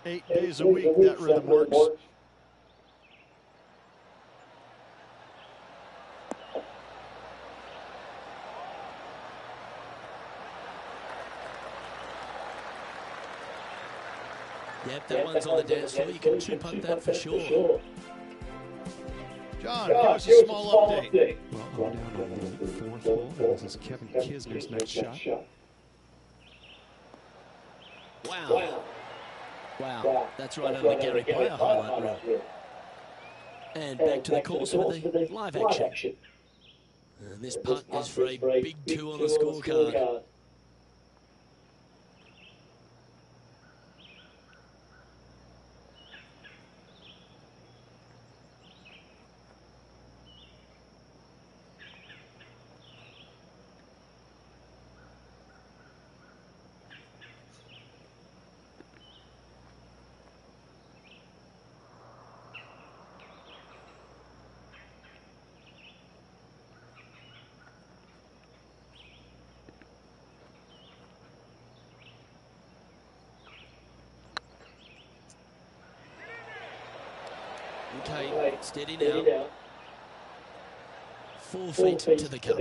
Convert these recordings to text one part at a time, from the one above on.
8 days a week that rhythm works. Yep, that one's on the dance floor. You can two-putt that for sure. John, give us a small update. Well, I'm down on the 4th hole, and this is Kevin Kisner's next shot. Wow. Wow. That's right over the Gary Player highlight reel. And back to the course with the live action. And this putt is for a big 2 on the scorecard. Okay, steady now. 4 feet to the cup.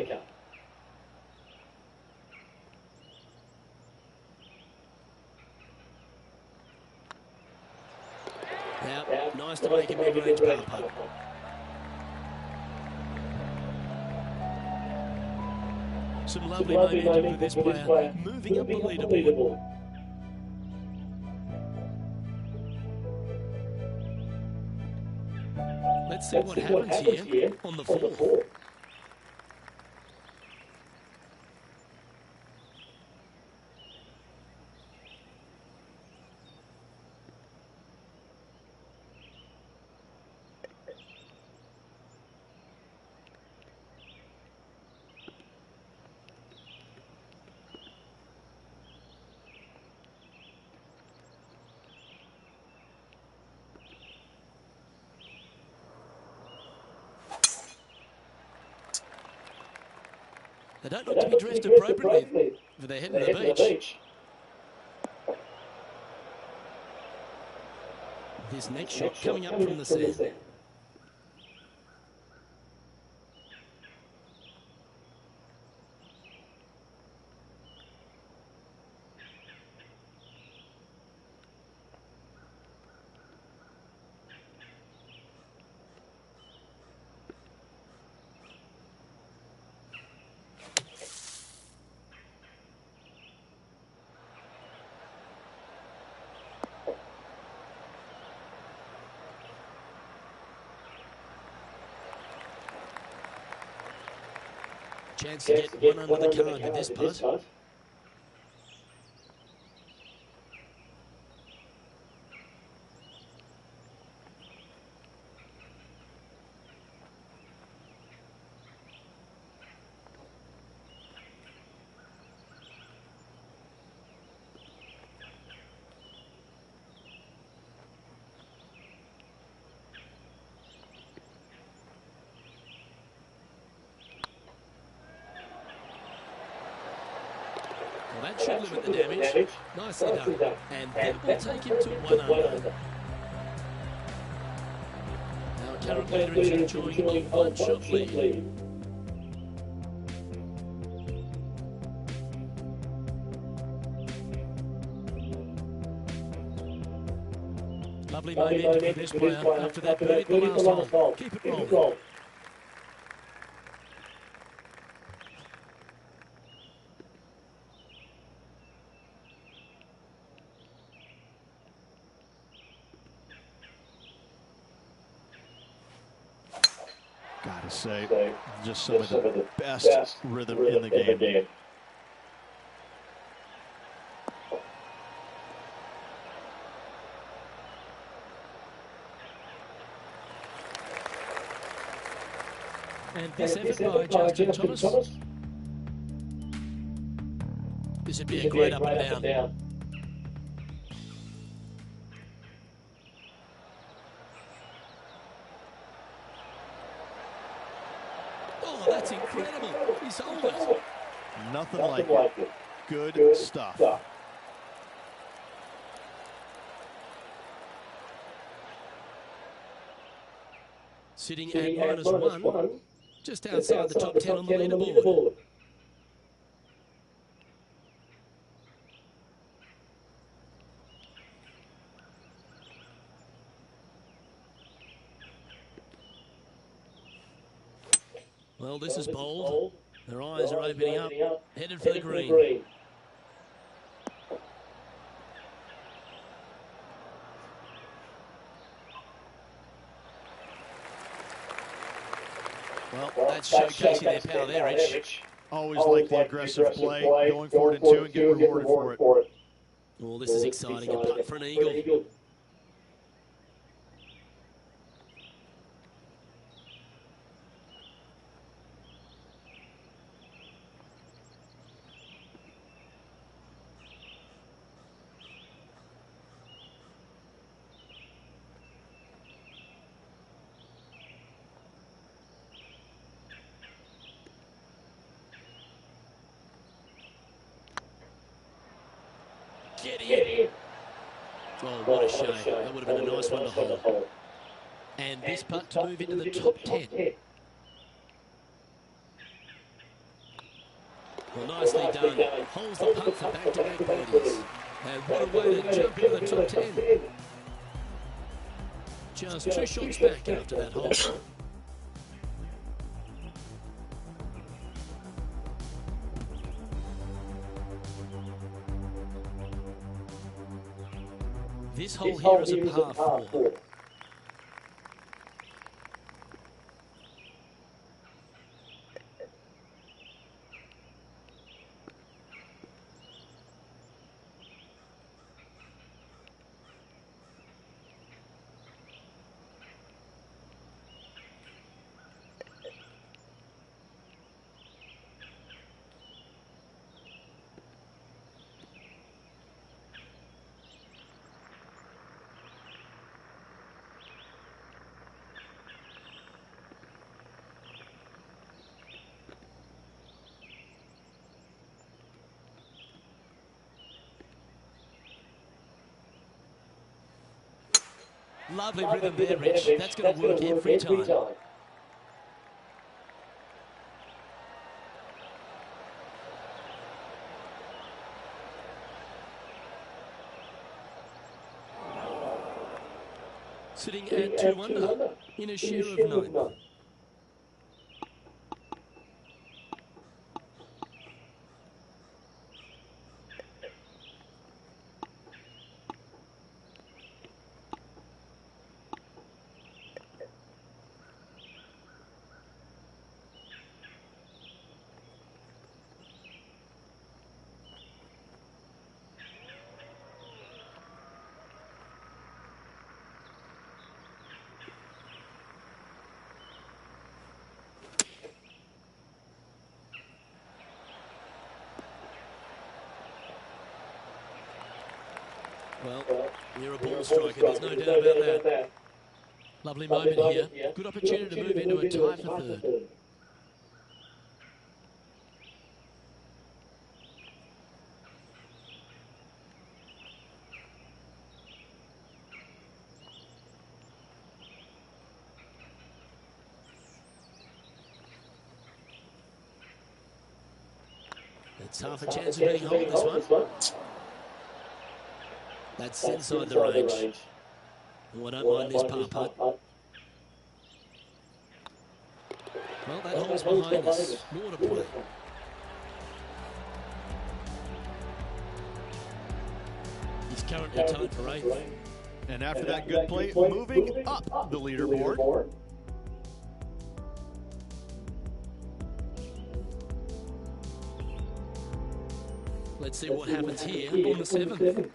Now, nice to make a mid-range par putt. Some lovely momentum for this player, moving up the leaderboard. Let's see what happens here on the 4th. They don't look to be dressed appropriately for their head to the beach. This next shot coming up from the sand. Chance to get one under the card with this putt. Well, that should limit the damage. Nicely done. And that will take him to 1 under. Now, current leader is enjoying a 1-shot lead. Lovely momentum for this player after that birdie the last hole. Keep it rolling. Gotta say, just some of the best rhythm in the game. And this effort by Justin Thomas. This would be a great up and down. Oh, that's incredible. He's sold it. Nothing like it. Good stuff. Sitting at -1, just outside the top 10 on the leaderboard. Well, this is bold. Their eyes are opening up, headed for the green. Well, that's showcasing their power there, Rich. Always like the aggressive play, going for it in two and get rewarded for it. Well, this is exciting. A putt for an eagle. Get in. Oh, what a shame. That would have been a nice one to hold. And this putt to move into the top 10. Well, nicely done. Holds the putt for back-to-back birdies. And what a way to jump into the top 10. Just 2 shots back after that hole. This hole here is a par 4. Lovely rhythm there, Rich. That's going to work every time. Sitting at 2 under in a share of 9. Well, you're a ball striker, there's no doubt about that. Lovely moment here. Good opportunity to move into a tie for third. It's half a chance of getting hold of this one. That's inside the range. Oh, I don't mind this par putt. Well, that hole's behind us. More to play. He's currently tied for 8th. And after that good play, moving up the leaderboard. Let's see what happens here on the 7th.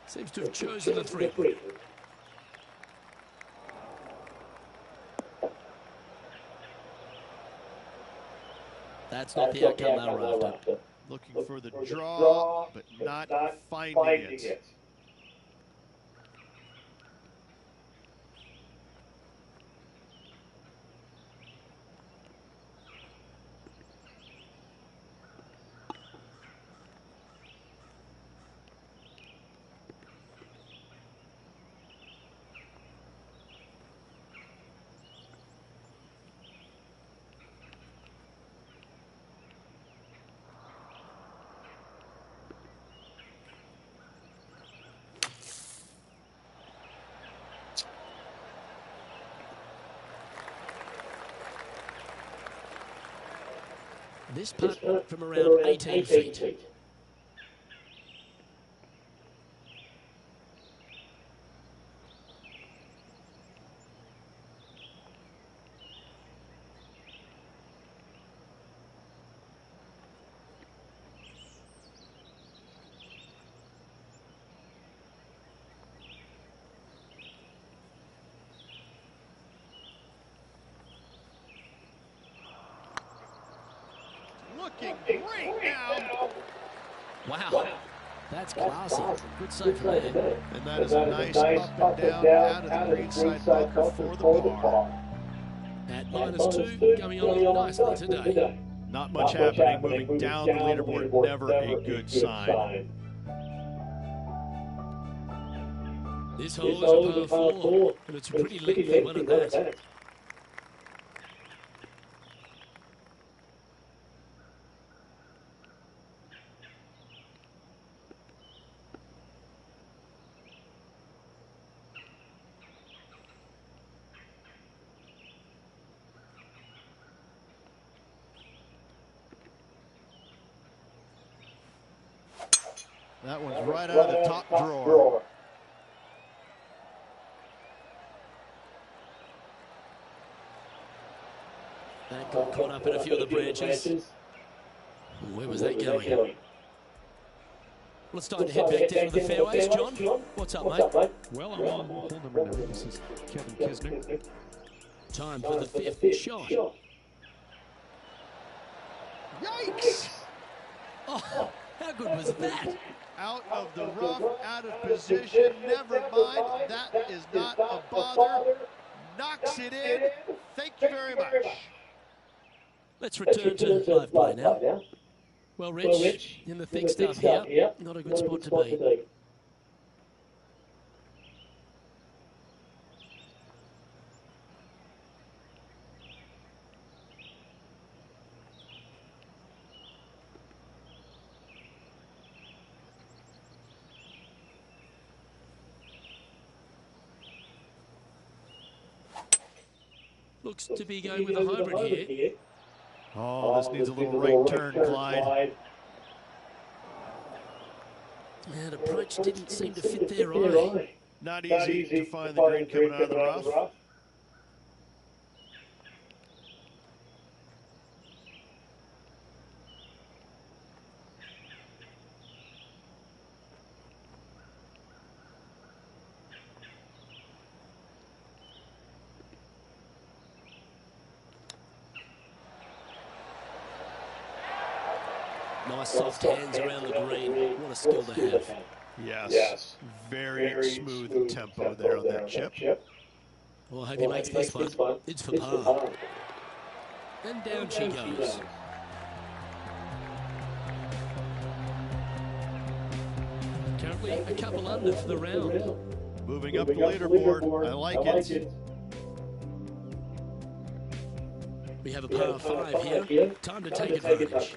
Seems to have chosen the 3. That's not the outcome they were after. Looking for the draw, but not finding it. This putt from around 18 feet. Looking great now. Wow, that's classy. Good save for that. And that is a nice up and down out of the greenside bunker for the par. At -2, going on nicely today. Not much happening, moving down the leaderboard, never a good sign. This hole is a par 4, and it's a pretty lengthy one at that. That one's right out of the top drawer. That got caught up in a few of the branches. Where was that going? Well, it's time to head back down to the fairways. John, what's up, mate? Well, I'm on hole number 9. This is Kevin Kisner. Time for the 5th shot. Yikes! Oh, how good was that? Out of the rough, out of position, never mind. That is not a bother. Knocks it in. Thank you very much. Let's return to live play now. Well, Rich, in the thick stuff here, not a good spot to be. Looks to be going with a hybrid here. Oh, this needs a little right turn, Clyde. That approach didn't seem to fit their eye. Not easy to find the green coming out of the rough. Nice soft hands around the green. What a skill to have. Yes. Very smooth tempo there on that chip. Well, I hope he makes this one. It's for par. And down she goes. Currently a couple under for the round. Moving up the leaderboard. I like it. We have a par 5 here. Time to take advantage.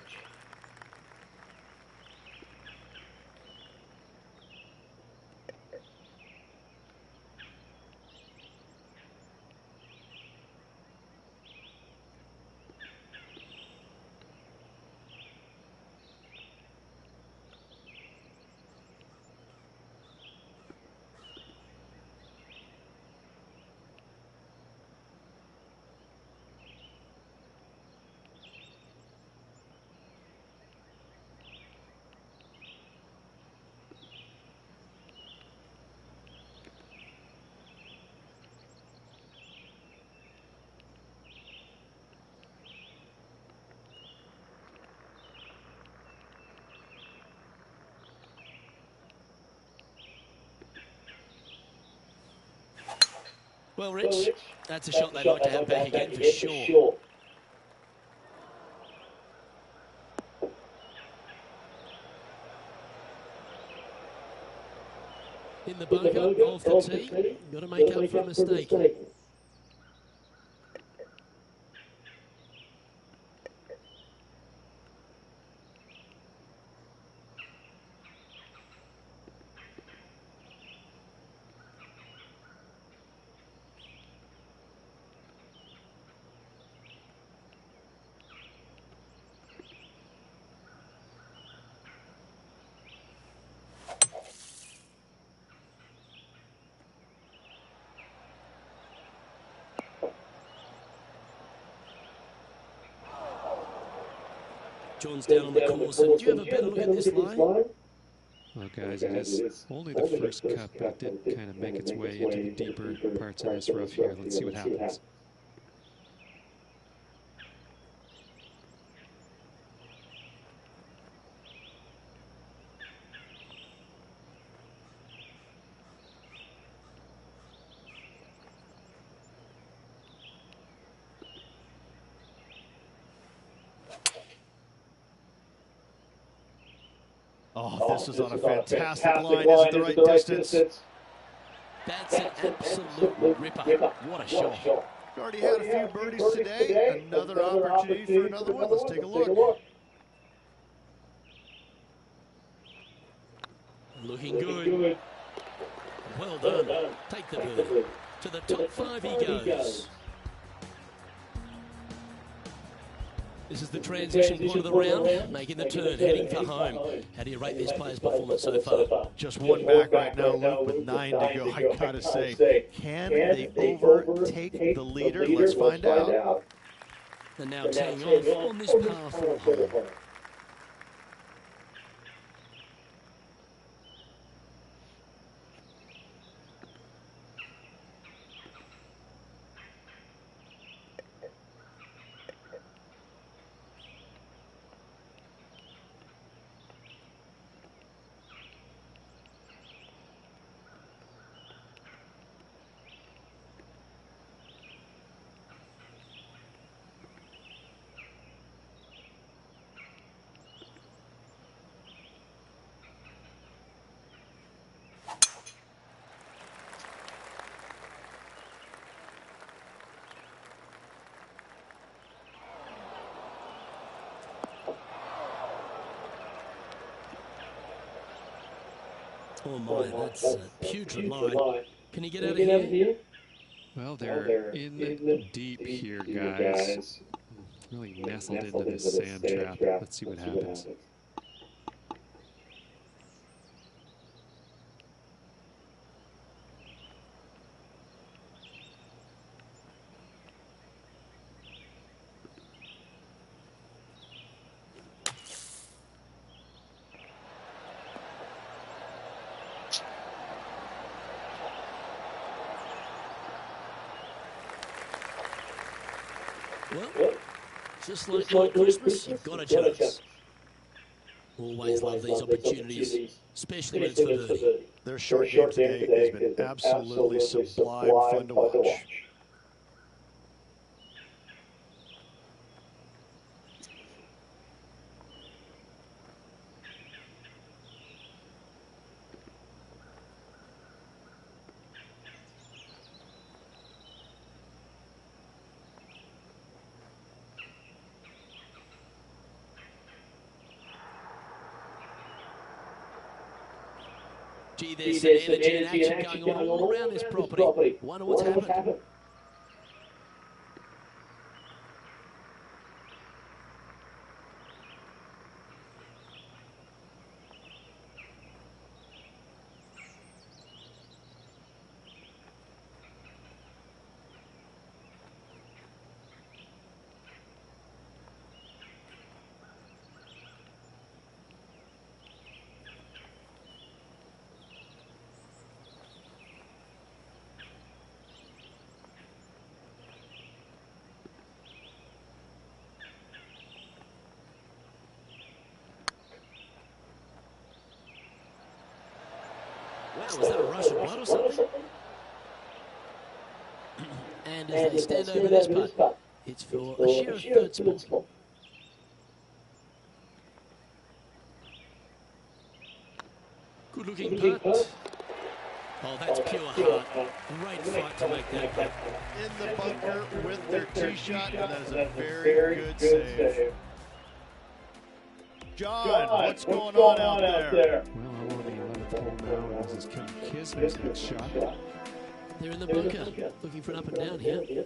Well, Rich, that's a shot they'd like to have back again for sure. In the bunker of the tee, got to make up for a mistake. John's down on the course, and do you have a better look at this line? Well, guys, it is only the first cut, but it did kind of make its way into the deeper parts of this rough here. Let's see what happens. Oh, this is on a fantastic line. Is it the right distance? That's an absolute ripper. What a shot. We've already had a few birdies today. Another opportunity for another one. Let's take a look. Looking good. Well done. Take the birdie. To the top 5 he goes. This is the transition point of the round, making the turn, heading for home. How do you rate this player's performance so far? Just one back right now, Luke, with 9 to go. I gotta say, can they overtake the leader? Let's find out. And now teeing off on this par 4 hole. Oh my, that's a putrid line. Can he get out of here? Well, they're in deep here, guys. Really nestled into this sand trap. Let's see what happens. Well, just like Lord Christmas, you've got a chance. Always love these opportunities, especially when it's for birdie. Their short game today has been absolutely sublime fun to watch. Gee, there's some energy and action going on all around this property. Wonder what's happened. Wow, was that a rush of blood or something? And as they stand over this putt, it's for a sheer third spot. Good looking putt. Oh, that's pure heart. Great fight to make that putt. In the bunker with their tee shot, and that is a very good save. John, what's going on out there? Well, I'm on the 11th hole now, and this is Kevin Kisner's next shot. They're in the bunker, looking for an up and down here.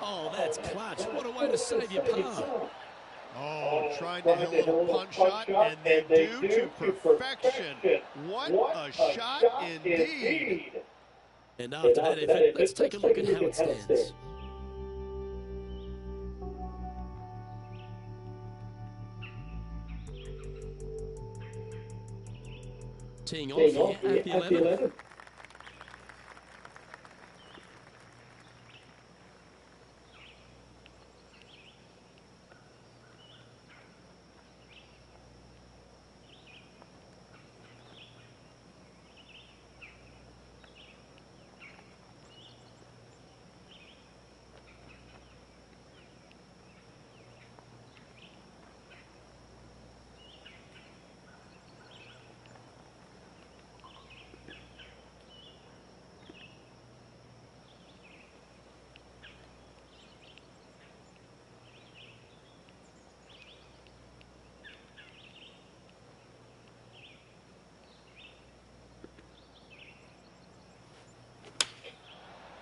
Oh, that's clutch. What a way to save your par. Oh, trying to hit a little punch shot, and they do to perfection. What a shot indeed. And after that effort, let's take a look at how it stands. Teeing off here at the 11th.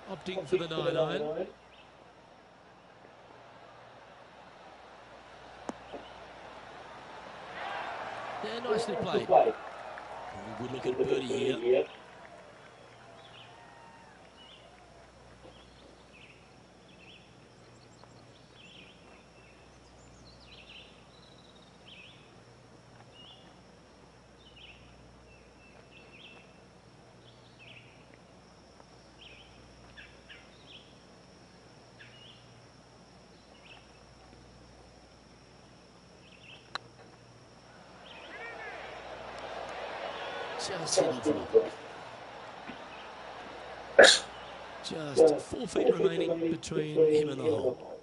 Opting for the 9-iron. Yeah, nicely played. Good look at birdie here. Just hit it drop. Just 4 feet remaining between him and the hole.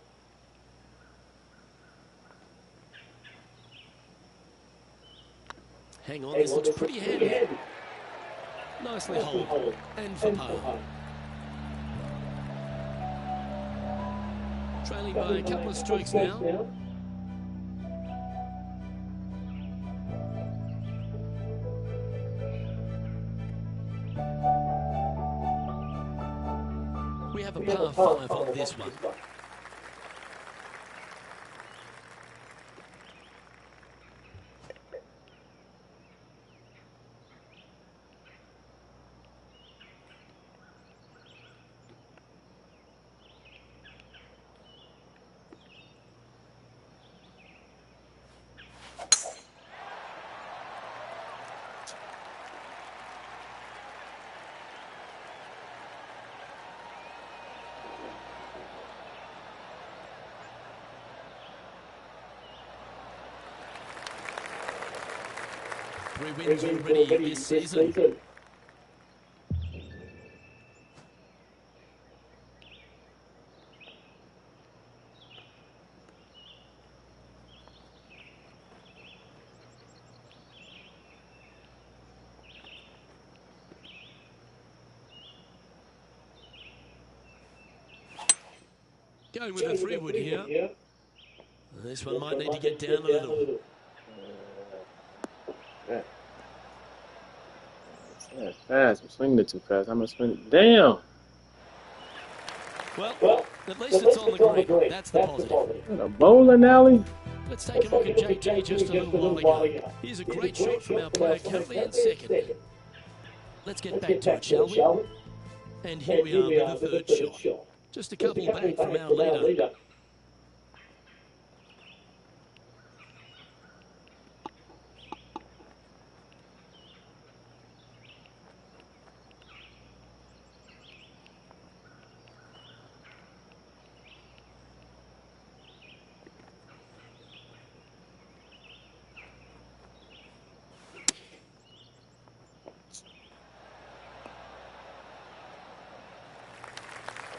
Hang on, this looks pretty handy. Nicely holed. And for par. Trailing by a couple of strokes now. We have a par 5 on this one. Three wins already this season. Going with a 3-wood here. This one might need to get down a little. That's fast. I'm swinging it too fast. I'm going to swing it. Damn! Well, at least it's on the green. That's the positive. A bowling alley? Let's take a look at JT just a little while ago. Here's a great shot from our player currently in second. Let's get back to it, shall we? And here we are with the third shot. Just a couple back from our leader.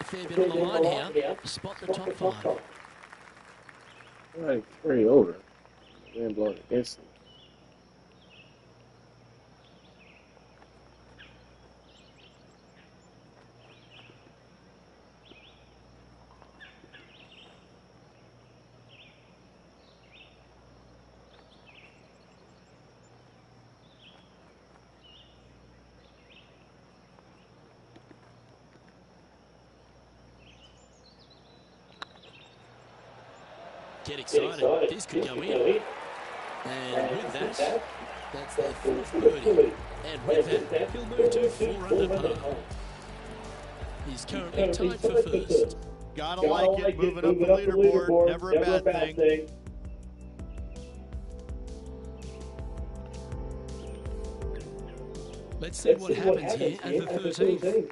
fair bit on the line here. Spot the top 5. All right, carry over. Wind blowing against him. Get excited. This could go in. And with that, that's their 4th birdie. And with that, he'll move to 4 under par. He's currently tied for first. Gotta like it, moving up the leaderboard, never a bad thing. Let's see what happens here at the 13th.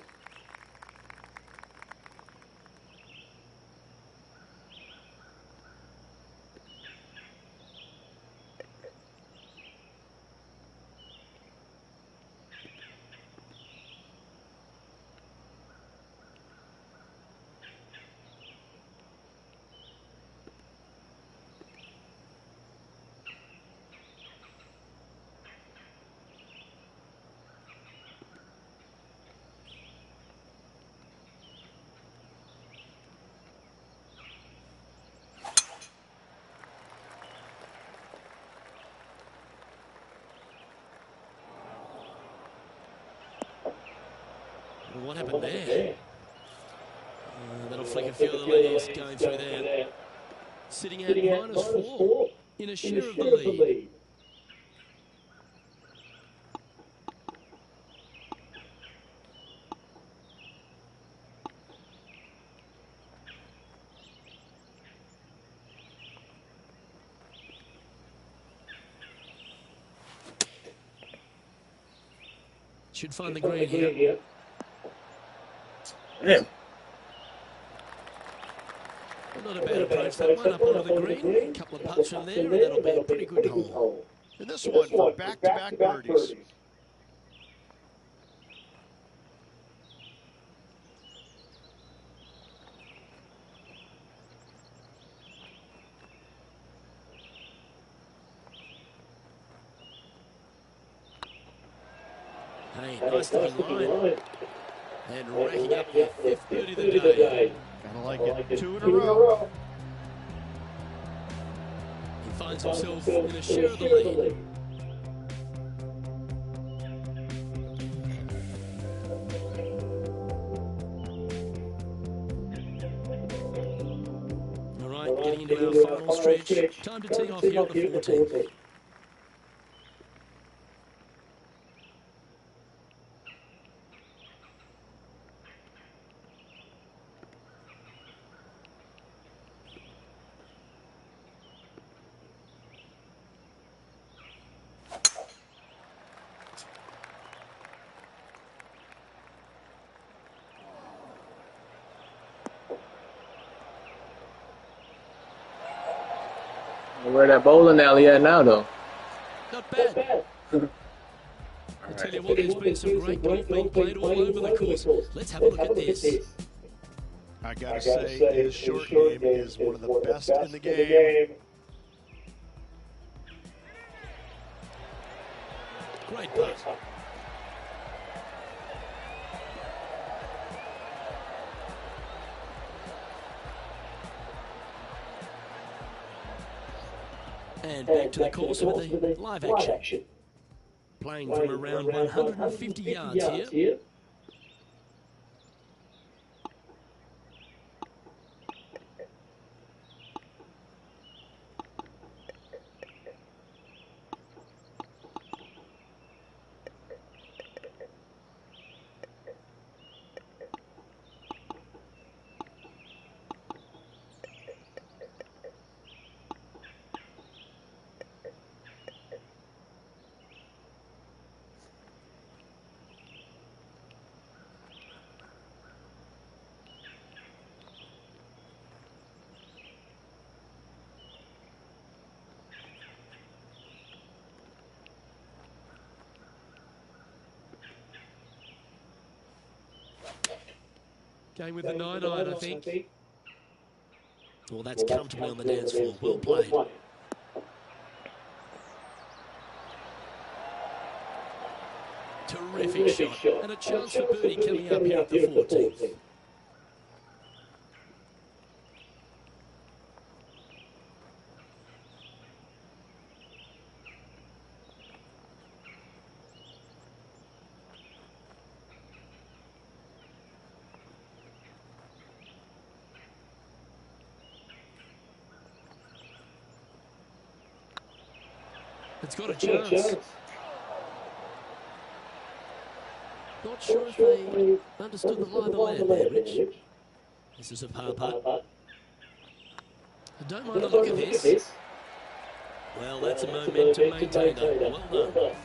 Well, what happened there? That'll flick a few of the leads going through there. Sitting at -4 in a share of the lead. Should find the green here. Damn. Not a bad approach, that one up onto the green. A couple of putts from there, and that'll be a pretty good hole. And this one for back-to-back birdies. Hey, nice looking line. And racking up your 5th birdie of the day. Gotta like it, 2 in a row. He finds himself in a share of the lead. All right, getting into our final stretch. Time to tee off here at the 14th. Where that bowling alley at now, though? Not bad. I tell you what, there's been some great golf being played all over the course. Let's have a look at this. I gotta say, his short game is one of the best in the game. Great putt. And back to the course with the live action. Playing from around 150 yards here. Going with the 9-iron, I think. Well, that's comfortably on the dance floor. Well played. Terrific shot. And a chance for birdie coming up here at the 14th. It's got a chance. Not sure if they understood the lie of the land there, Rich. This is a par putt. I don't mind the look of this. Well, that's a momentum maintainer. Well done.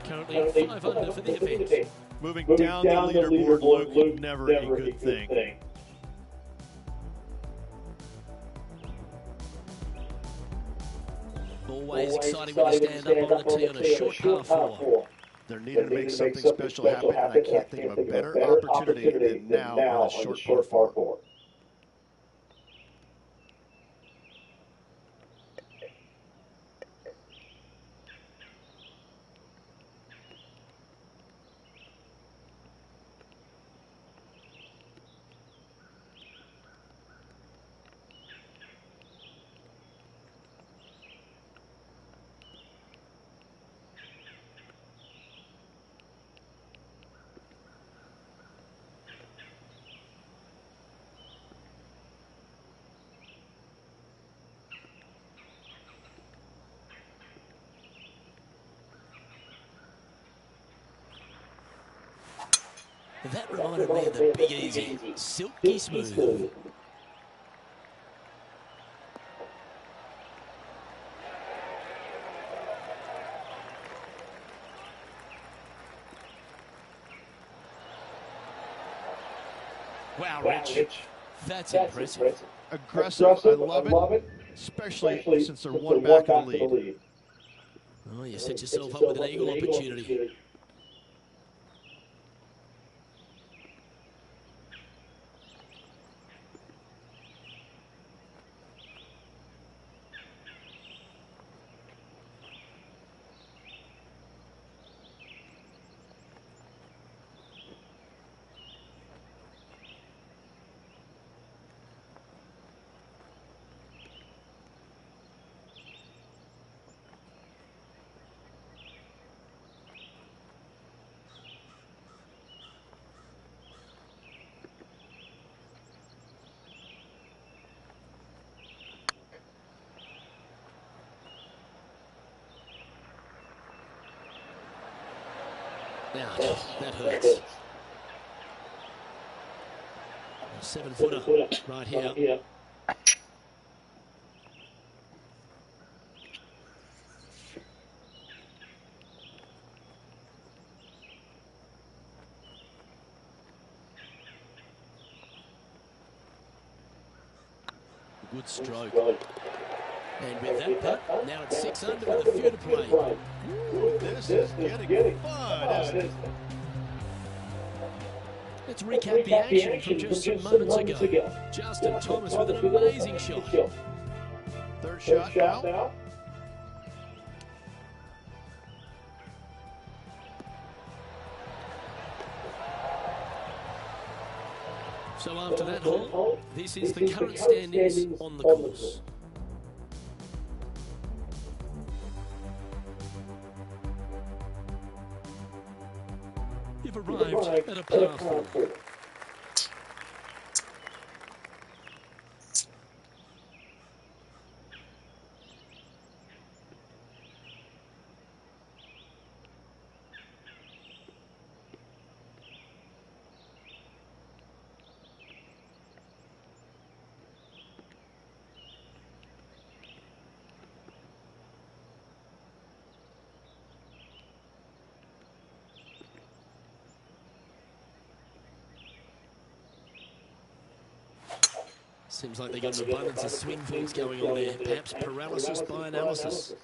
Currently 5 under for the event. Moving down the leaderboard, Luke, never a good thing. Always exciting when you stand up on the tee on a short par 4. They're needing to make something special happen, and I can't think of a better opportunity than now on a short par 4. That reminded me of the Big Easy. Silky smooth. Wow, Rich. That's impressive. Aggressive, I love it, especially since they're one back of the lead. Oh, you set yourself up with an eagle opportunity. Ouch, that hurts. 7-footer right here. Good stroke. And with that putt, now it's 6 under with a few to play. Ooh, this is getting fun, isn't it? Let's recap the action from just some moments ago. Justin Thomas with an amazing shot. Third shot now. So after that hole, this is the current standings on the course. You've arrived at a par 4. Seems like they've got an abundance of swing things going on there. Perhaps paralysis by analysis.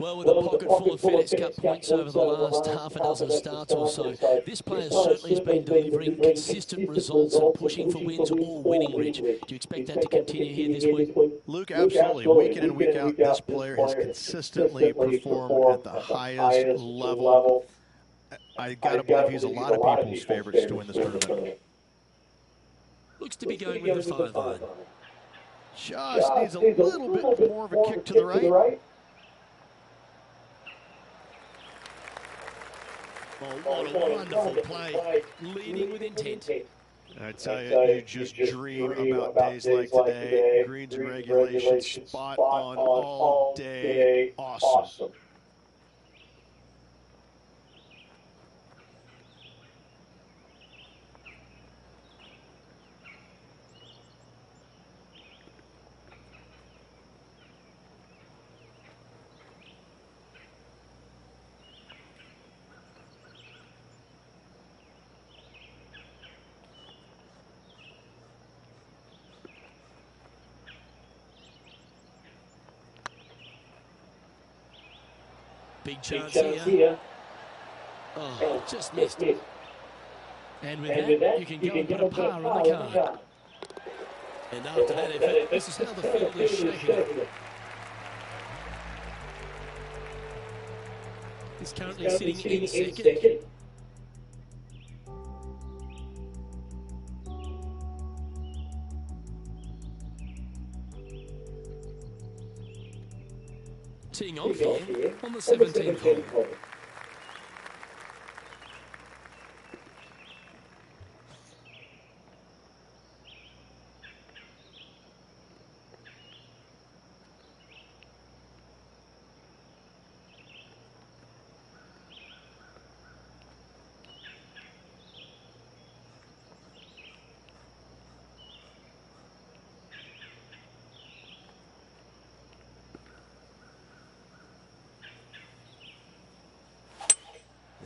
Well, with a pocket full of FedEx Cup points over the last half a dozen starts or so, this player certainly has been delivering consistent results and pushing for wins or winning, Rich. Do you expect that to continue here this week? Luke, absolutely. Week in and week out, this player has consistently performed at the highest level. I got to believe he's a lot of people's favorites to win this tournament. Looks to be going with the 5-iron. Just needs a little bit more of a kick to the right. Oh, what a wonderful play, leading with intent. I tell you, you just dream about days like today. Greens and regulations, spot on all day. Awesome. Big chance here. Oh, just missed it. And with that, you can go and put a par on the card. And after that effort, this is how the field is shaping up. He's currently sitting in second. Teeing off here on the 17th hole.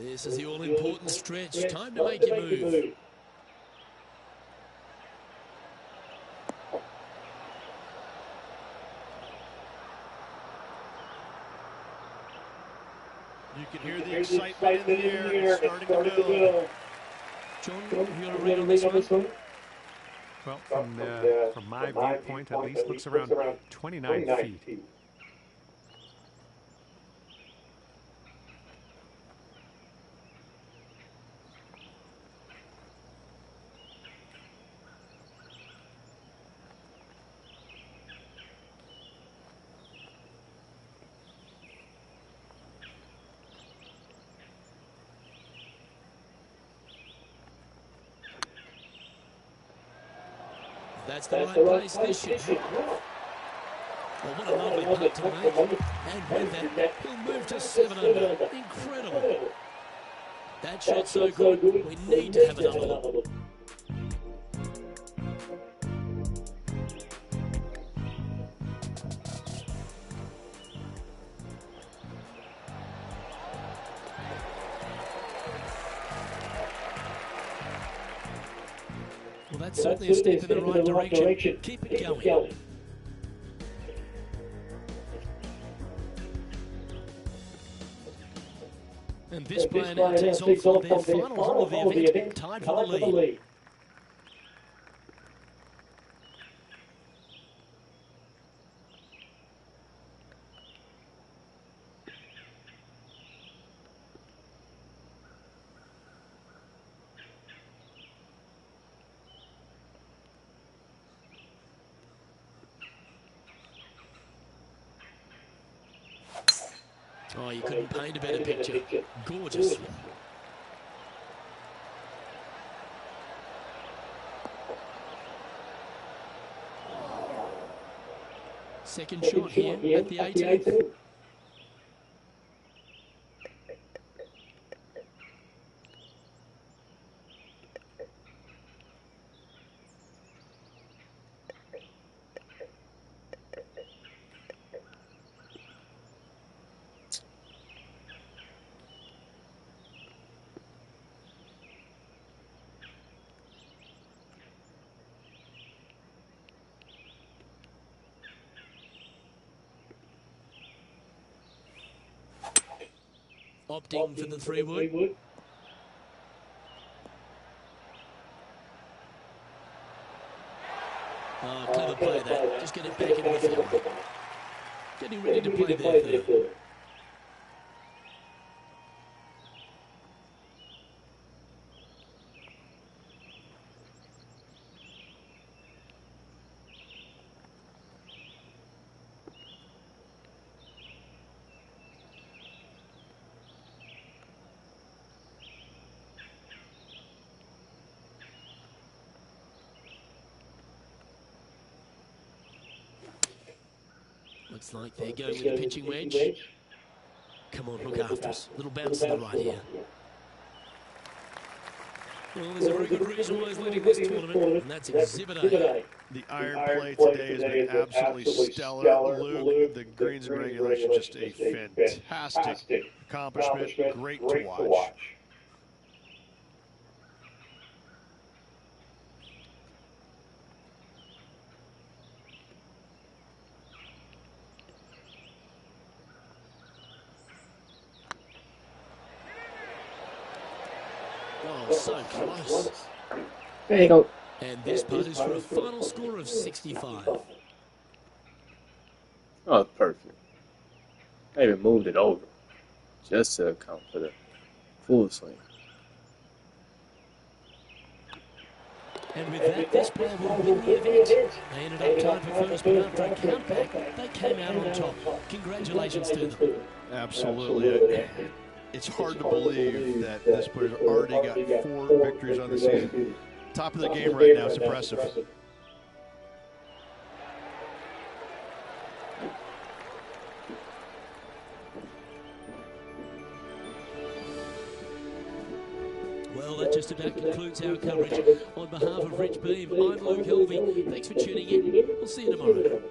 This is the all-important stretch. Time to make your move. You can hear the excitement in the air. It's starting to build. John, you got a read on this one? Well, from my viewpoint, at least, looks around 29 feet. That's the right place this year. Well, what a lovely putt to make. And with that, he'll move to 7 under. Incredible. That shot's so good, we need to have another one. Well, that's certainly a step in the right direction. Keep it going. And this player now tees off for their final hole of the event, tied for the lead. Oh, you couldn't paint a better picture. Gorgeous. Second shot here at the 18th. opting for the 3-wood. Oh, clever play that. Just get it back into the fairway. Getting ready to play their third. Looks like they're going with the pitching wedge. Come on, look after us. Little bounce to the right here. Well, there's a very good reason why he's leading this tournament, and that's Exhibit A. The iron play today has been absolutely stellar. Luke, the greens and regulation, just a fantastic accomplishment. Great to watch. Oh, so close. There you go. And this putt is for a final score of 65. Oh, perfect. I even moved it over just to account for the full swing. And with that, this player will win the event. They ended up tied for first, but after a countback, they came out on top. Congratulations to them. Absolutely. It's hard to believe that this player's already got 4 victories on the season. Top of the game right now. It's impressive. Well, that just about concludes our coverage. On behalf of Rich Beam, I'm Luke Helvey. Thanks for tuning in. We'll see you tomorrow.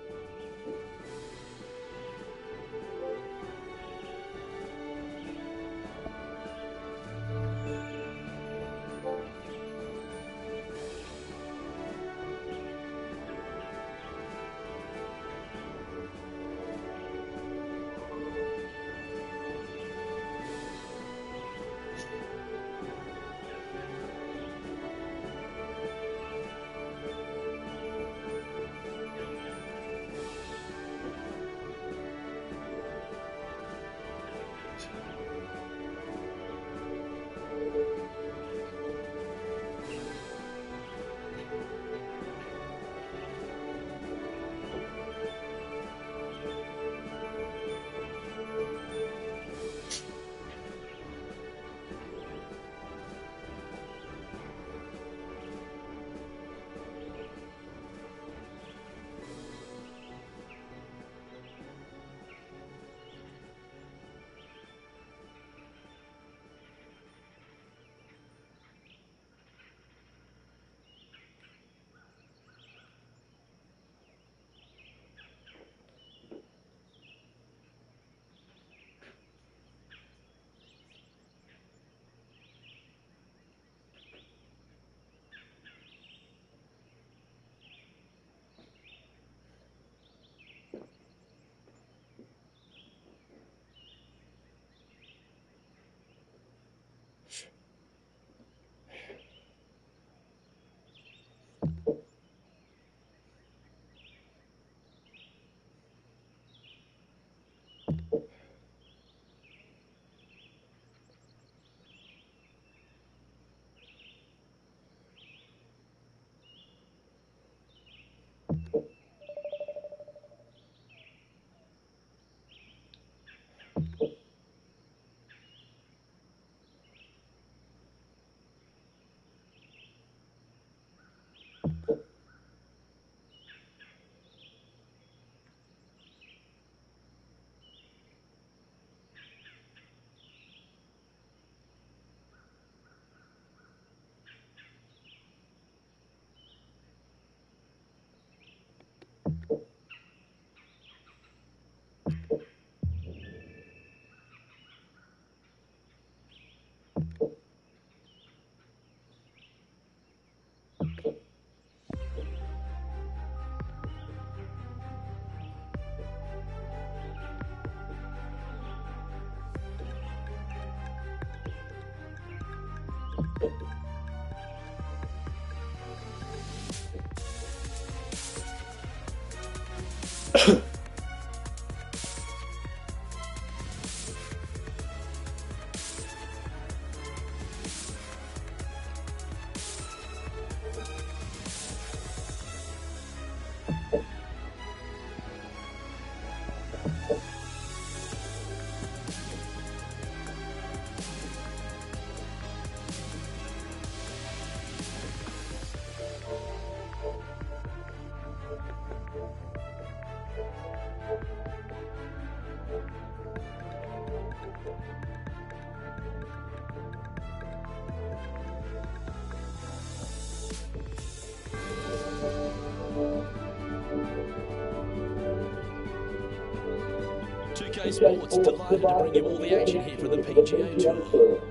2K Sports delighted to bring you all the action here from the PGA Tour.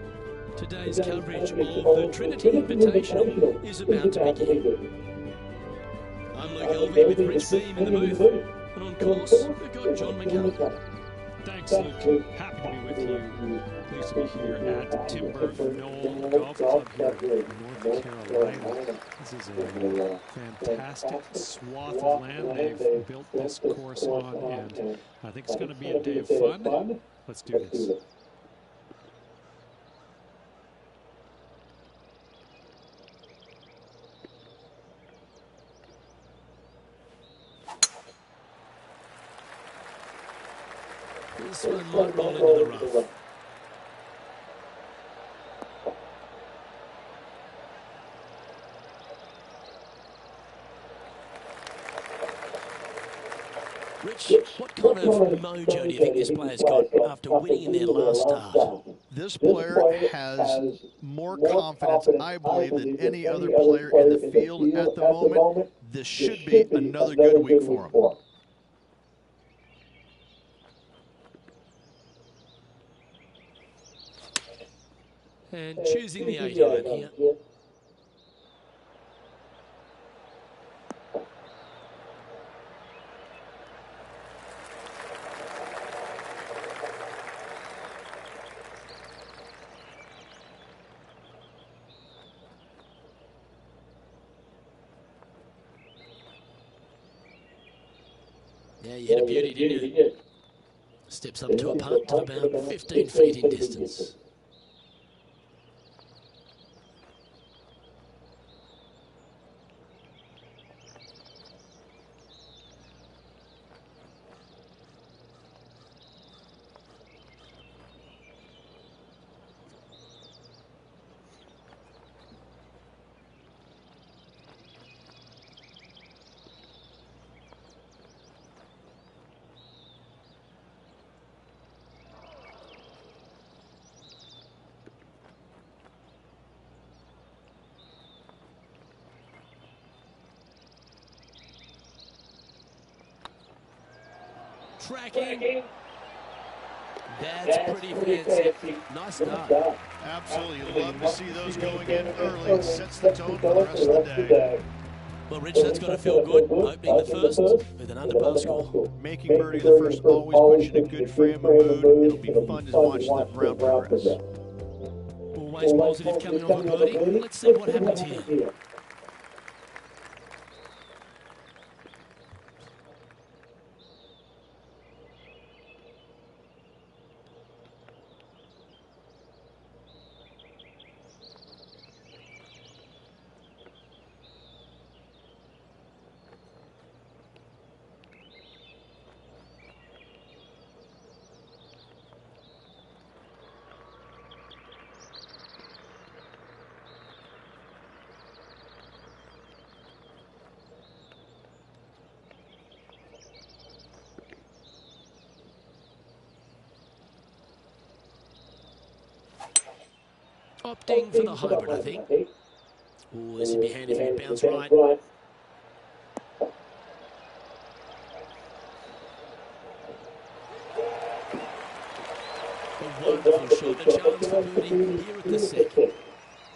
Today's coverage of the Trinity Invitational is about to begin. I'm Luke Elvey with Rich Beam in the booth, and on course we've got John McCallum. Thanks, Luke. Happy to be with you. Pleased to be here at Timber Knoll Golf Club here in North Carolina. This is a fantastic swath of land they've built this course on, and I think it's going to be a day of fun. Let's do this. This one might roll into the rough. Rich, what kind of mojo do you think this player's got after winning in their last start? This player has more confidence, I believe, than any other player in the field at the moment. This should be another good week for him. And choosing the 8-iron here. Yeah, you hit a beauty, didn't you? Steps up to a putt to about 15 feet in distance. Tracking. That's pretty fancy. Nice start. Absolutely. You love to see those going in early. It sets the tone for the rest of the day. Well, Rich, that's got to feel good. Opening the first with an under-par score. Making birdie the first always puts you in a good frame of mood. It'll be fun to watch the round progress. Always positive coming off a birdie. Let's see what happens here. Opting for the hybrid, I think. Oh, this would be handy if you bounce right. A wonderful shot, a challenge for birdie here at the second.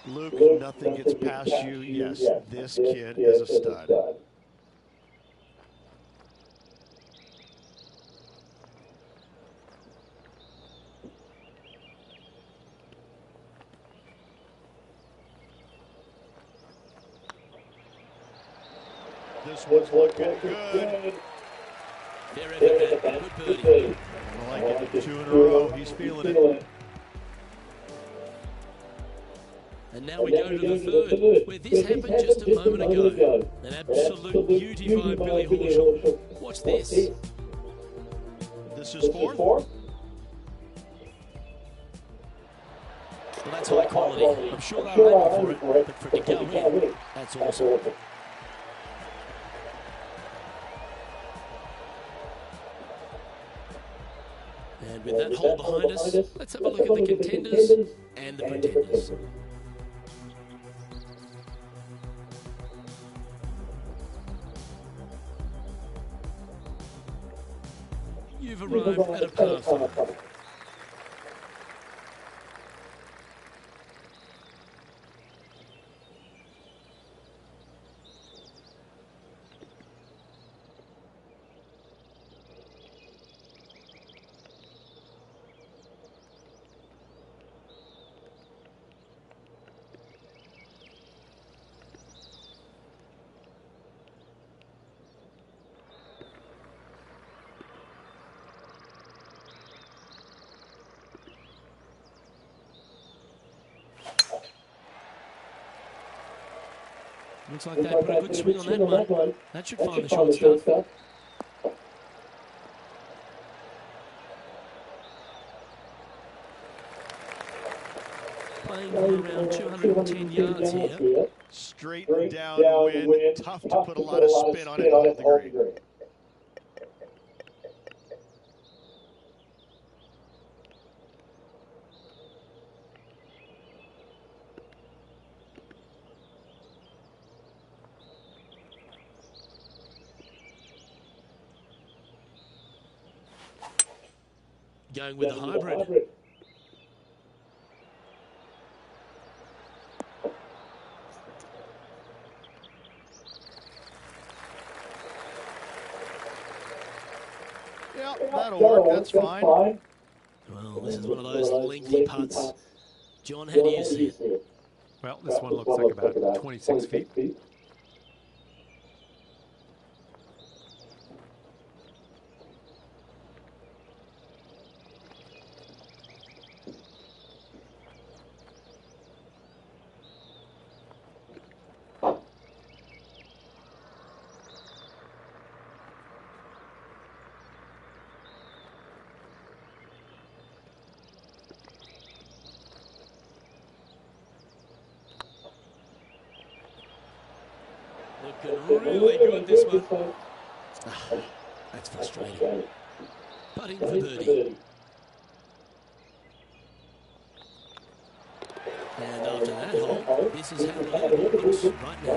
Luke, nothing gets past you. Yes, this kid is a stud. This one's looking good. Fair effort, man. Good birdie. I like it. 2 in a row. He's feeling it. And now we go to the third, where this happened just a moment ago. An absolute beauty by Billy Horschel. Watch this. This is fourth. Well, that's high quality. I'm sure they're aiming for it, but for it to go in, that's awesome. And with that hole behind us, let's have a look at the contenders and the pretenders. You've arrived at a par 5. Looks like they put a good swing on that one. That should find the shortstop. Playing for around 210 yards here. Straight downwind. Tough to put a lot of spin on it and hold the green. Going with the hybrid. Yeah, that'll work. That's fine. Well, this is one of those lengthy putts. John, how do you see it? Well, this one looks like about 26 feet. Looking really good this one. That's frustrating. Putting for birdie. And after that hole, this is how the leaderboard looks right now.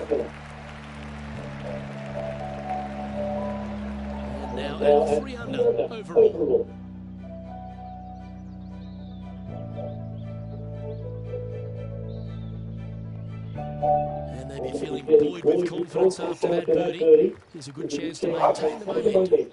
And now at 3 under overall. And they'd be feeling buoyed with confidence after that birdie. Here's a good chance to maintain the momentum.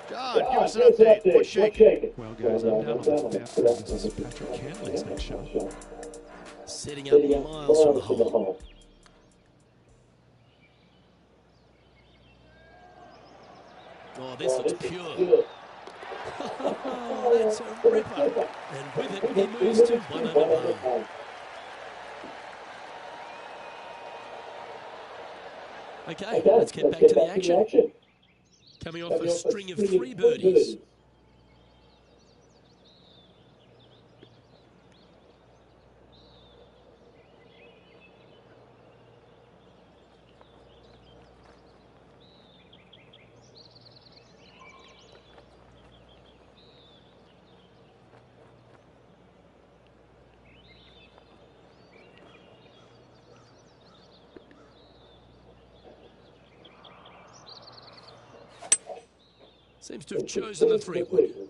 John, give us an update. What's shaking? Well, guys, I'm down on the 10th, and this is Patrick Cantlay's next shot. Setting up miles from the hole. Oh, this looks pure. Oh, that's a ripper. And with it, he moves to 1 under par. Okay, let's get back to the action. Coming off a string of 3 birdies. Seems to have chosen the 3-wood.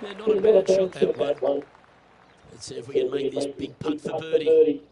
Yeah, not a bad shot, that one. Let's see if we can make this big putt for birdie.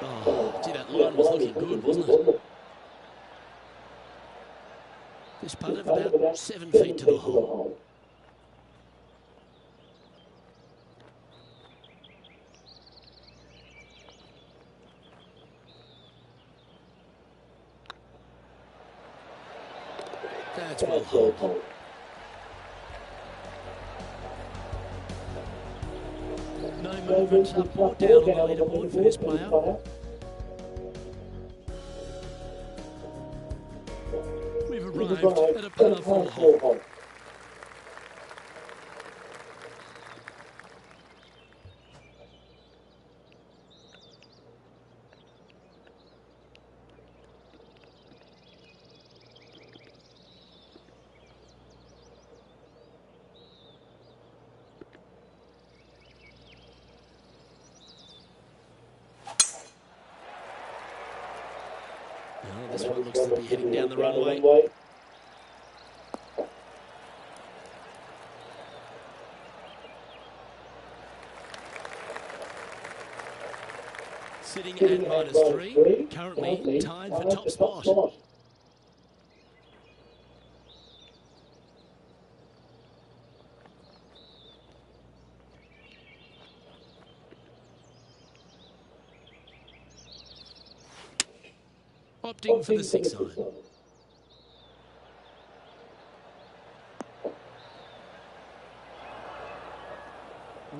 Oh, gee, that line was looking good, wasn't it? This putt of about 7 feet to the hole. That's well holed. No movement up or down on the leaderboard for this player. We've arrived at a par 4 hole. Oh, this one looks to be heading down the runway. Sitting at -3, currently tied for top spot. Opting for the 6-iron.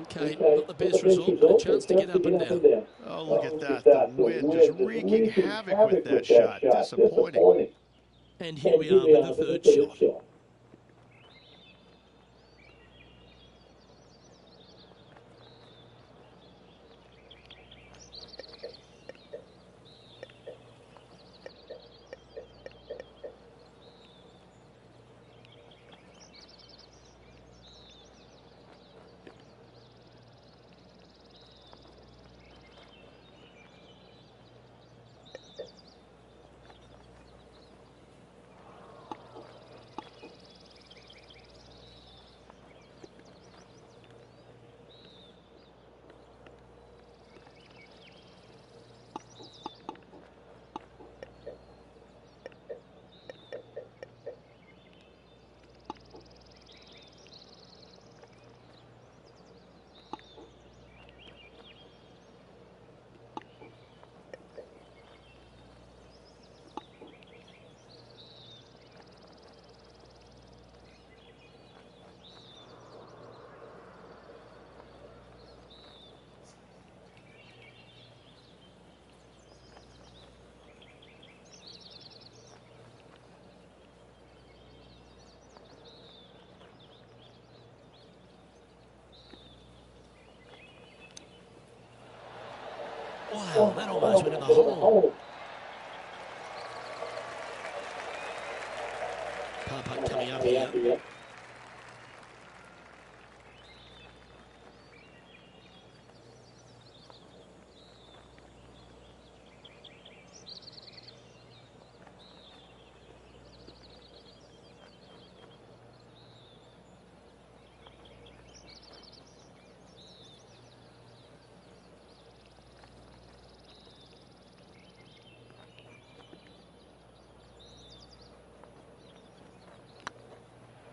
Okay, not the best result, but a chance to get up and down. Oh, look at that. The wind just wreaking havoc with that shot. Disappointing. And here we are with the third shot. Wow, that almost went in the hole. Par putt coming up here.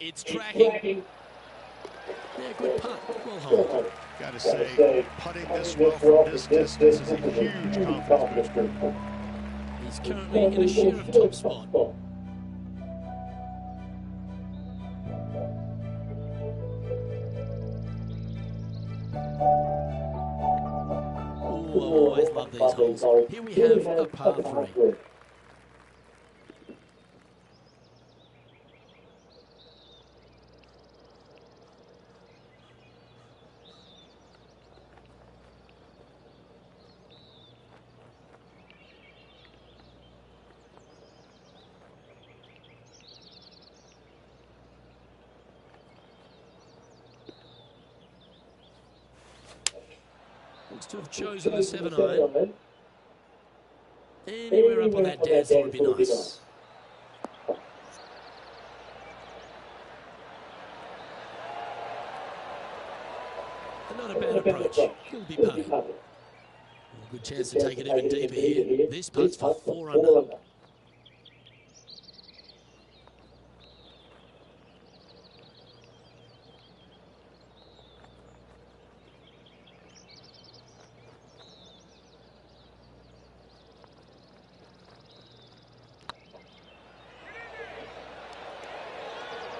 It's tracking. Yeah, good putt. Well hold. Got to say, putting this well from this distance is a huge confidence booster. He's currently in a share of top spot. Ooh, I always love these holes. Here we have a par 3. Looks to have chosen the 7-iron. Anywhere up on that dance floor would be nice. Not a bad approach. He'll be putting. A good chance to take it even deeper here. This putt's for 4 under.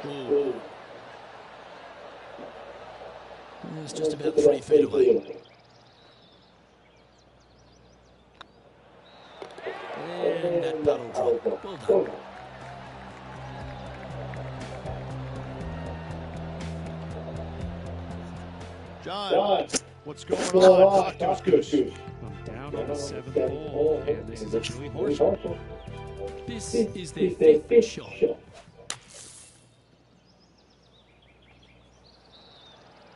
Ooh. It's just about 3 feet away. And that puddle drop. Well done. John, what's going on? Talk to us, Goose. I'm down on the 7th hole, and this is a Joey Horschel. This is their 5th shot.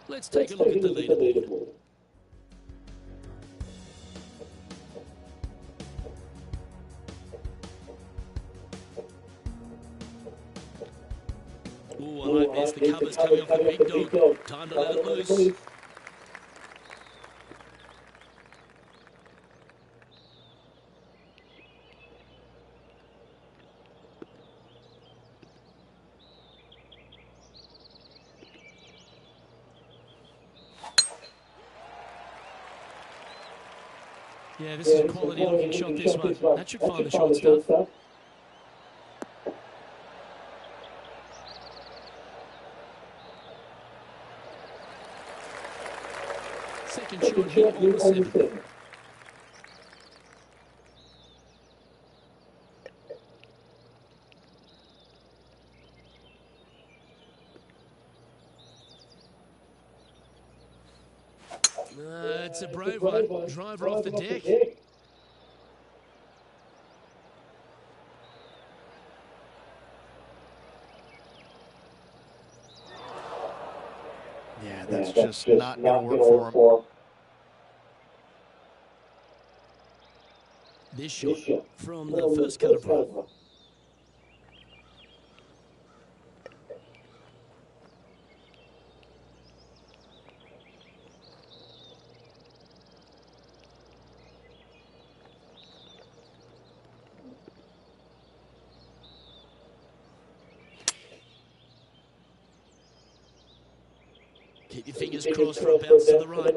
Let's take a look at the leaderboard. Ooh, I like this. The cover's coming off the big dog. Time to let it loose. Yeah, this is a quality looking shot, this one. That should find the short stuff. Second shot here on the 7th. It's a brave one. Driver off the deck. Yeah, that's just not going to work for him. This shot from the first cut of roll. Keep your fingers crossed for a bounce to the right.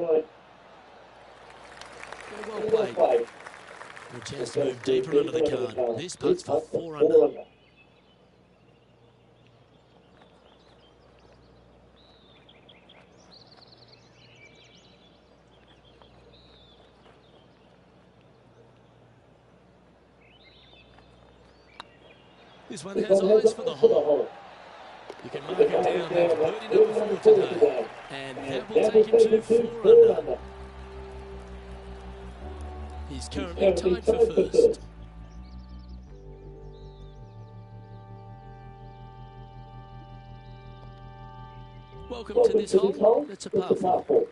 Well played. Good chance to move deeper under the card. This putt's for 4 under. This one has eyes for the hole. You can mark it down. That's birdie number 4 today. And that will take him to 4 under. He's currently tied for first. Welcome to this hole. It's a par 4.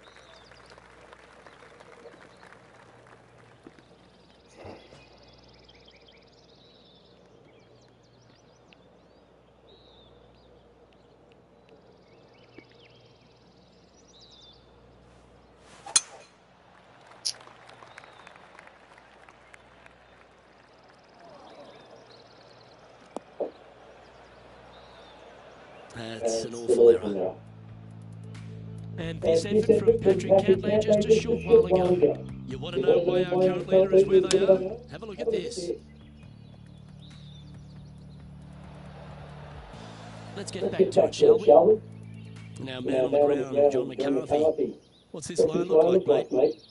That's an awful error. And this effort from Patrick Cantley just a short while ago. You want to know why our current leader is where they are? Have a look at this. Let's get back to it, shall we? Now, man on the ground, John McCarthy. What's this line look like, mate?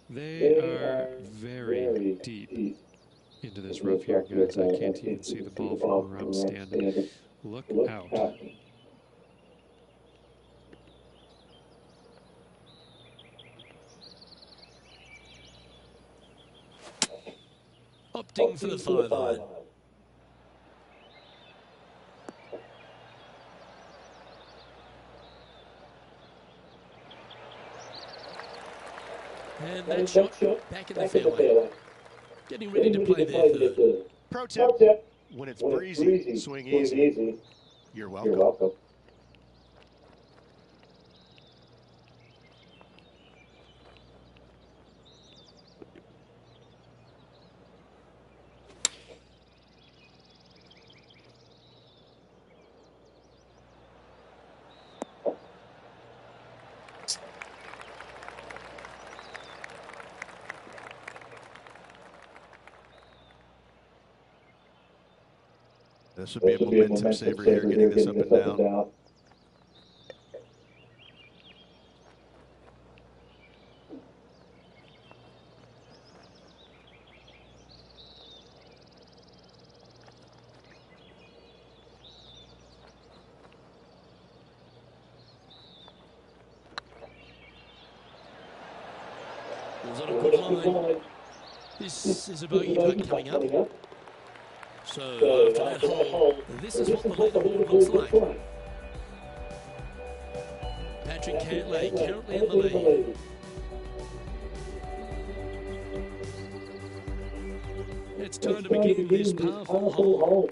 They are very deep into this rough here, guys. I can't even see the ball from where I'm standing. Look out. Opting for the 5-iron. And that shot back in the fairway. Getting ready to play their third. Pro tip, when it's breezy, swing easy. You're welcome. This would be a momentum saver here, getting this up and down. Was on a good line. This is a bogey putt coming up. So after that hole, this is what the leaderboard looks like. Patrick Cantley currently in the lead. It's time to begin this par 4 hole.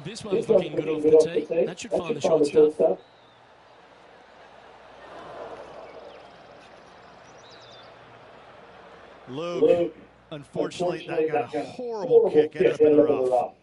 This one's looking good off the tee. That should find the short stuff. Luke, unfortunately, that got a horrible kick, ended up in the rough.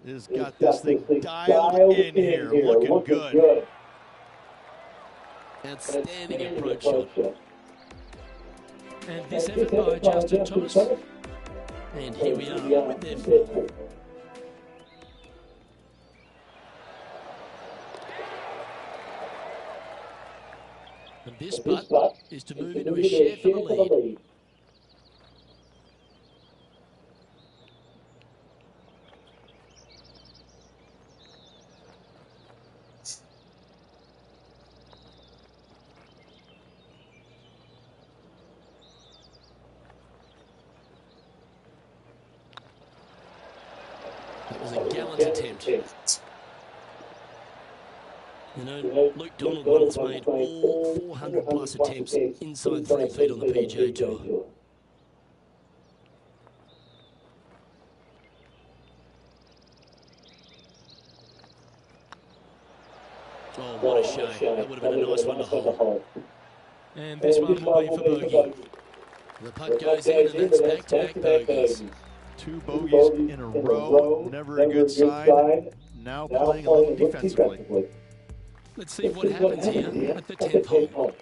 Has got this thing dialed in here, looking good. Outstanding approach shot. And this effort by Justin Thomas. And here we are with their four. And this putt is to move into a share for the lead. That was a gallant attempt. You know, Luke Donald once made all 400 plus attempts inside 3 feet on the PGA Tour. Oh, what a shame. That would have been a nice one to hold. And this one will be for bogey. The putt goes in, and that's back-to-back bogeys. 2 bogeys in a row, never a good sign. Now playing a little defensively. Let's see what happens here at the 10th hole.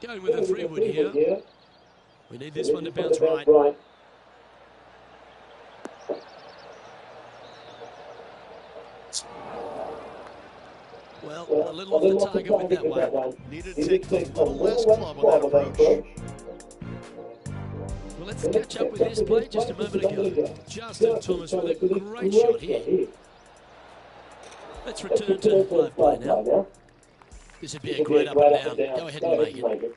Going with a 3-wood here. We need this one to bounce right. Well, a little off the target with that one. Needed to take a little less club on that approach. Well, let's catch up with this play just a moment ago. Justin Thomas with a great shot here. Let's return to live play now. This would be a great up and down. Go ahead and make it.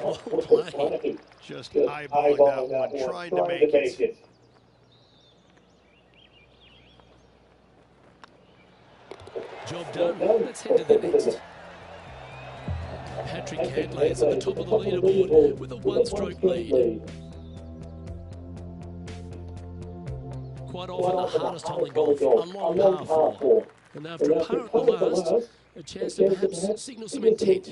Oh, well played. Just eyeballing that one, trying to make it. Job done. Let's head to the next. Patrick Cantley is at the top of the leaderboard with a one-stroke lead. Quite often the hardest hole in golf, a long par 4. And after a par at the last, a chance to perhaps signal some intent.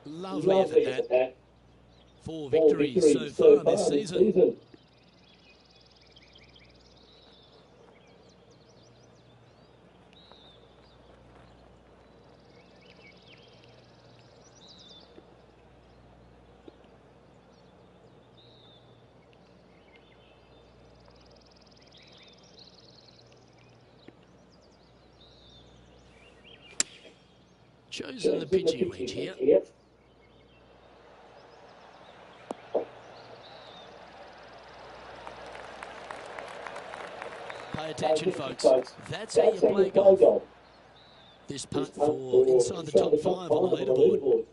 Lovely effort that. 4 victories so far this season. Chosen the pitching wedge here. Pay attention, folks. That's how you play golf. This putt for inside the top 5 on the leaderboard.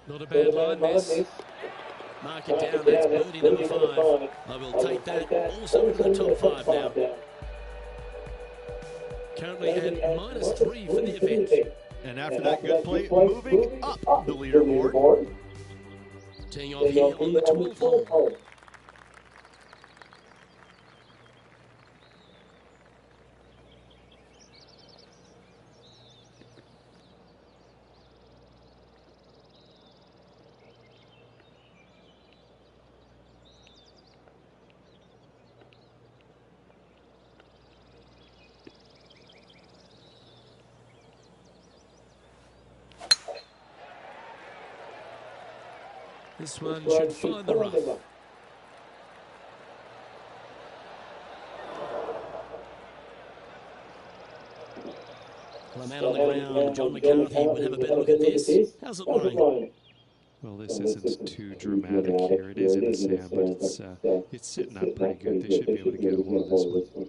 Not a bad line, miss. Mark it down, that's birdie number 5. I will take that also in the top 5 now. Currently at -3 for the event. And after that good play, moving up the leaderboard. Teeing off here on the 12th hole. This one should find the rough. Well, I'm out on the ground. John McCarthy would have a better look at this. How's it lying? Well, this isn't too dramatic here. It is in the sand, but it's sitting up pretty good. They should be able to get a hold of this one.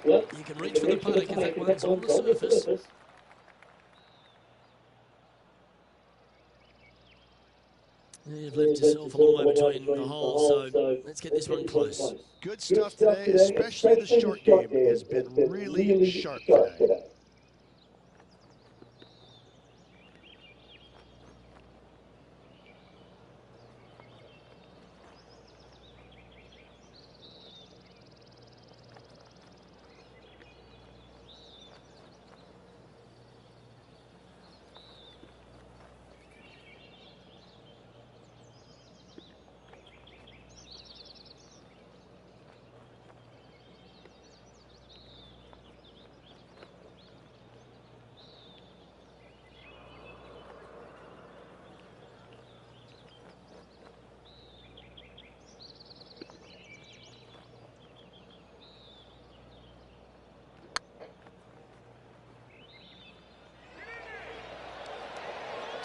Well, you can reach for the putter because that one's on the surface. You've left yourself a long way between the holes, so let's get this one close. Good stuff today, especially the short game has been really sharp today.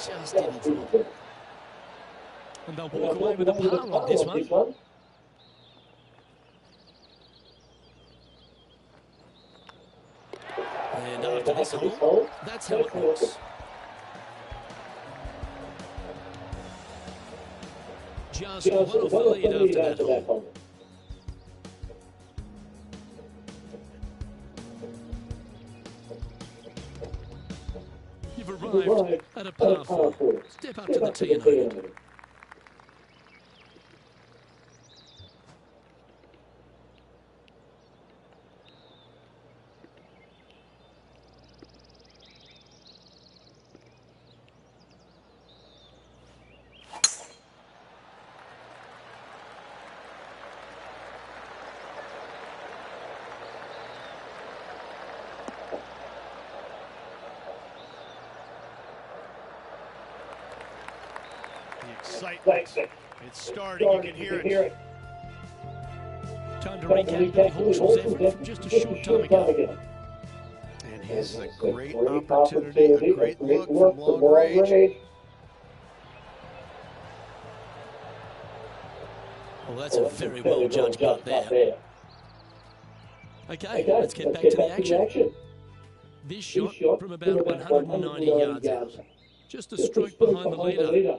Just didn't fall. And they'll walk away with a par on this one. And after this hole, that's how it looks. Just one off the lead after that hole. You've arrived at a par 4. Step up to the tee and hold it. Excitement. It's starting, you can hear it. Time to recap Billy Horschel's effort from just a short time ago. And here's a great opportunity, a great look from long range. Well, that's a very well judged putt there. Okay, let's get back to the action. This shot from about 190 yards out. Just a stroke behind the leader.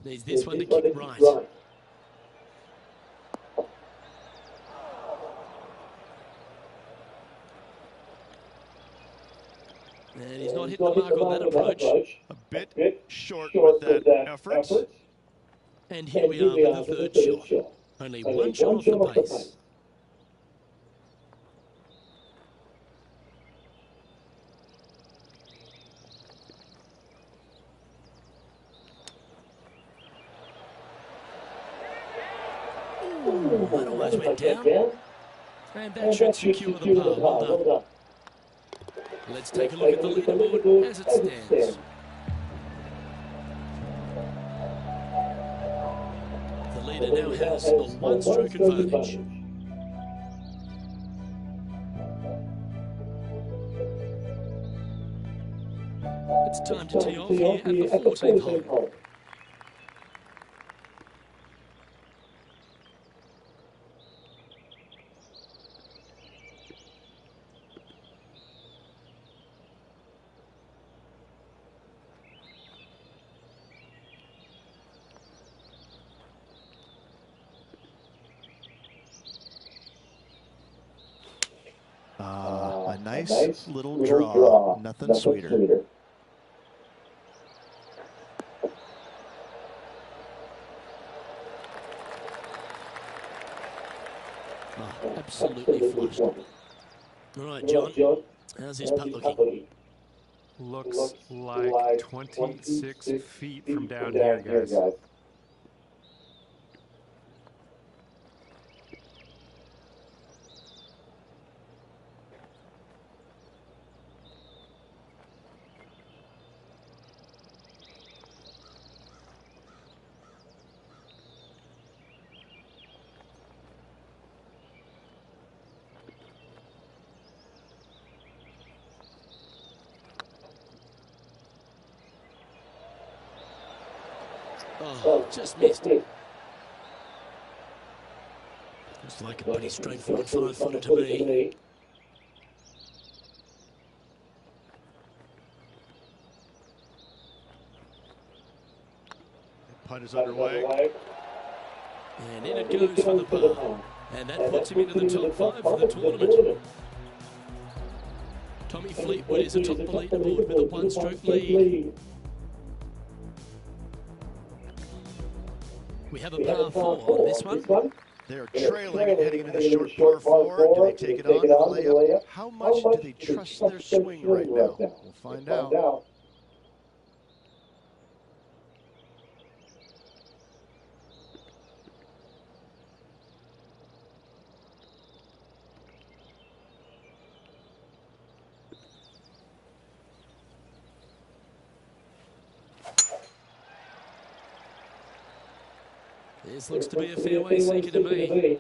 Needs this one to kick right. And he's not hitting the mark on that approach. A bit short with that effort. And here we are with the third shot. Only one shot off the pace. That almost went down. And that should secure the par. Well done. Let's take a look at the leaderboard as it stands. The leader now has a one-stroke advantage. It's time to tee off here at the 14th hole. A nice little draw. Nothing sweeter. Oh, absolutely flushed. All right, John, how's this putt looking? Looks like 26 feet from down here, guys. Oh, just missed it. Looks like a pretty straightforward 5-footer to me. Putt is underway. And in it goes for the par. And that puts him into the top 5 for the tournament. Tommy Fleetwood is atop the leaderboard with a one-stroke lead. We have a par 4 on this one. They're trailing and heading into the short par 4. Do they take it on the layup? How much do they trust their swing right now? We'll find out. This looks to be a fairway seeker to me.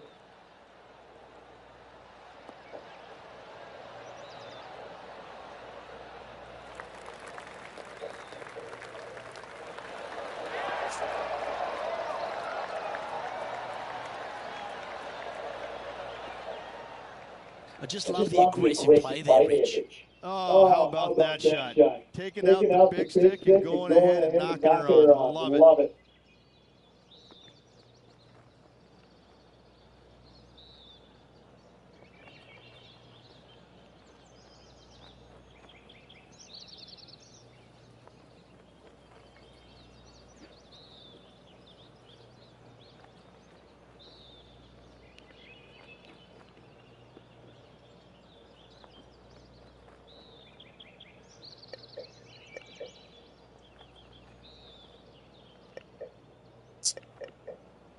I just love the aggressive play there, Rich. Oh, how about that shot? Taking out the big stick and going ahead and knocking her on. Love it.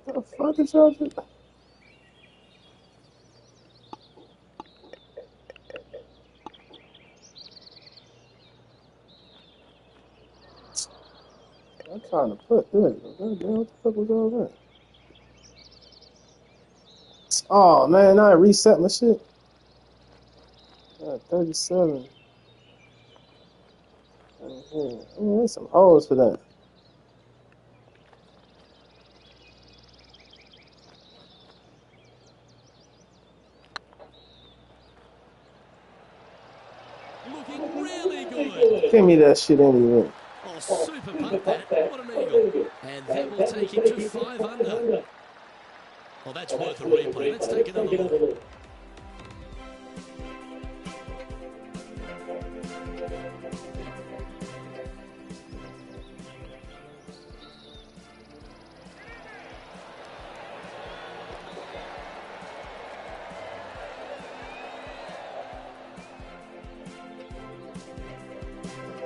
What the fuck is y'all doing? I'm trying to put this. What the fuck was all that? Oh man, I reset my shit. 37. There's some holes for that. Looking really good. Give me that shit anyway. Oh, super putt that. What an eagle. And that will take him to 5 under. Well, that's worth a replay. Let's take another look.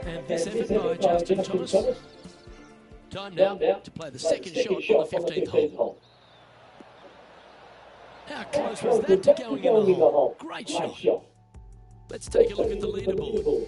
And this effort by Justin Thomas. Time now to play the second shot on the 15th hole. How close was that to going in the hole? Great shot. Let's take a look at the leaderboard.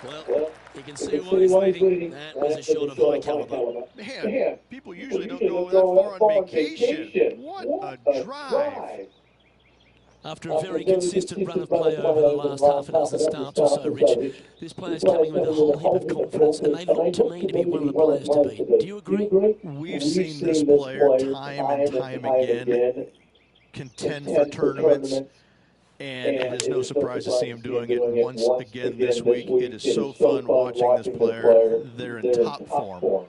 Well, you can see why he's leading. That was a shot of high caliber. Man, people usually don't go that far on vacation. What a drive. After a very consistent run of play over the last half a dozen starts or so, Rich, this player's coming with a whole heap of confidence, and they look to me to be one of the players to beat. Do you agree? We've seen this player time and time again contend for tournaments, and it is no surprise to see him doing it once again this week. It is so fun watching this player. They're in top form.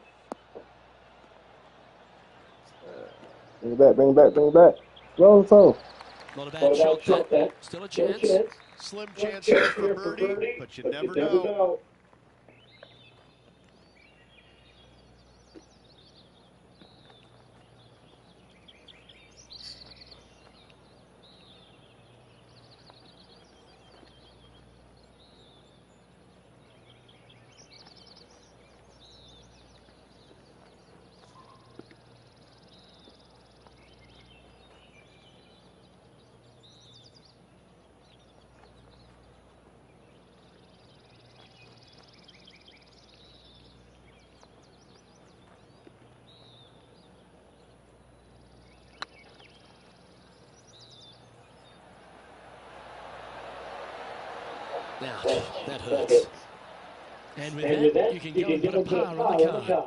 Bring it back, bring it back, bring it back. Roll the phone. Not a bad shot, that. Still a chance. Slim chance here for birdie, but you never know. Ouch, that hurts. And with that, you can go and put a par on the card.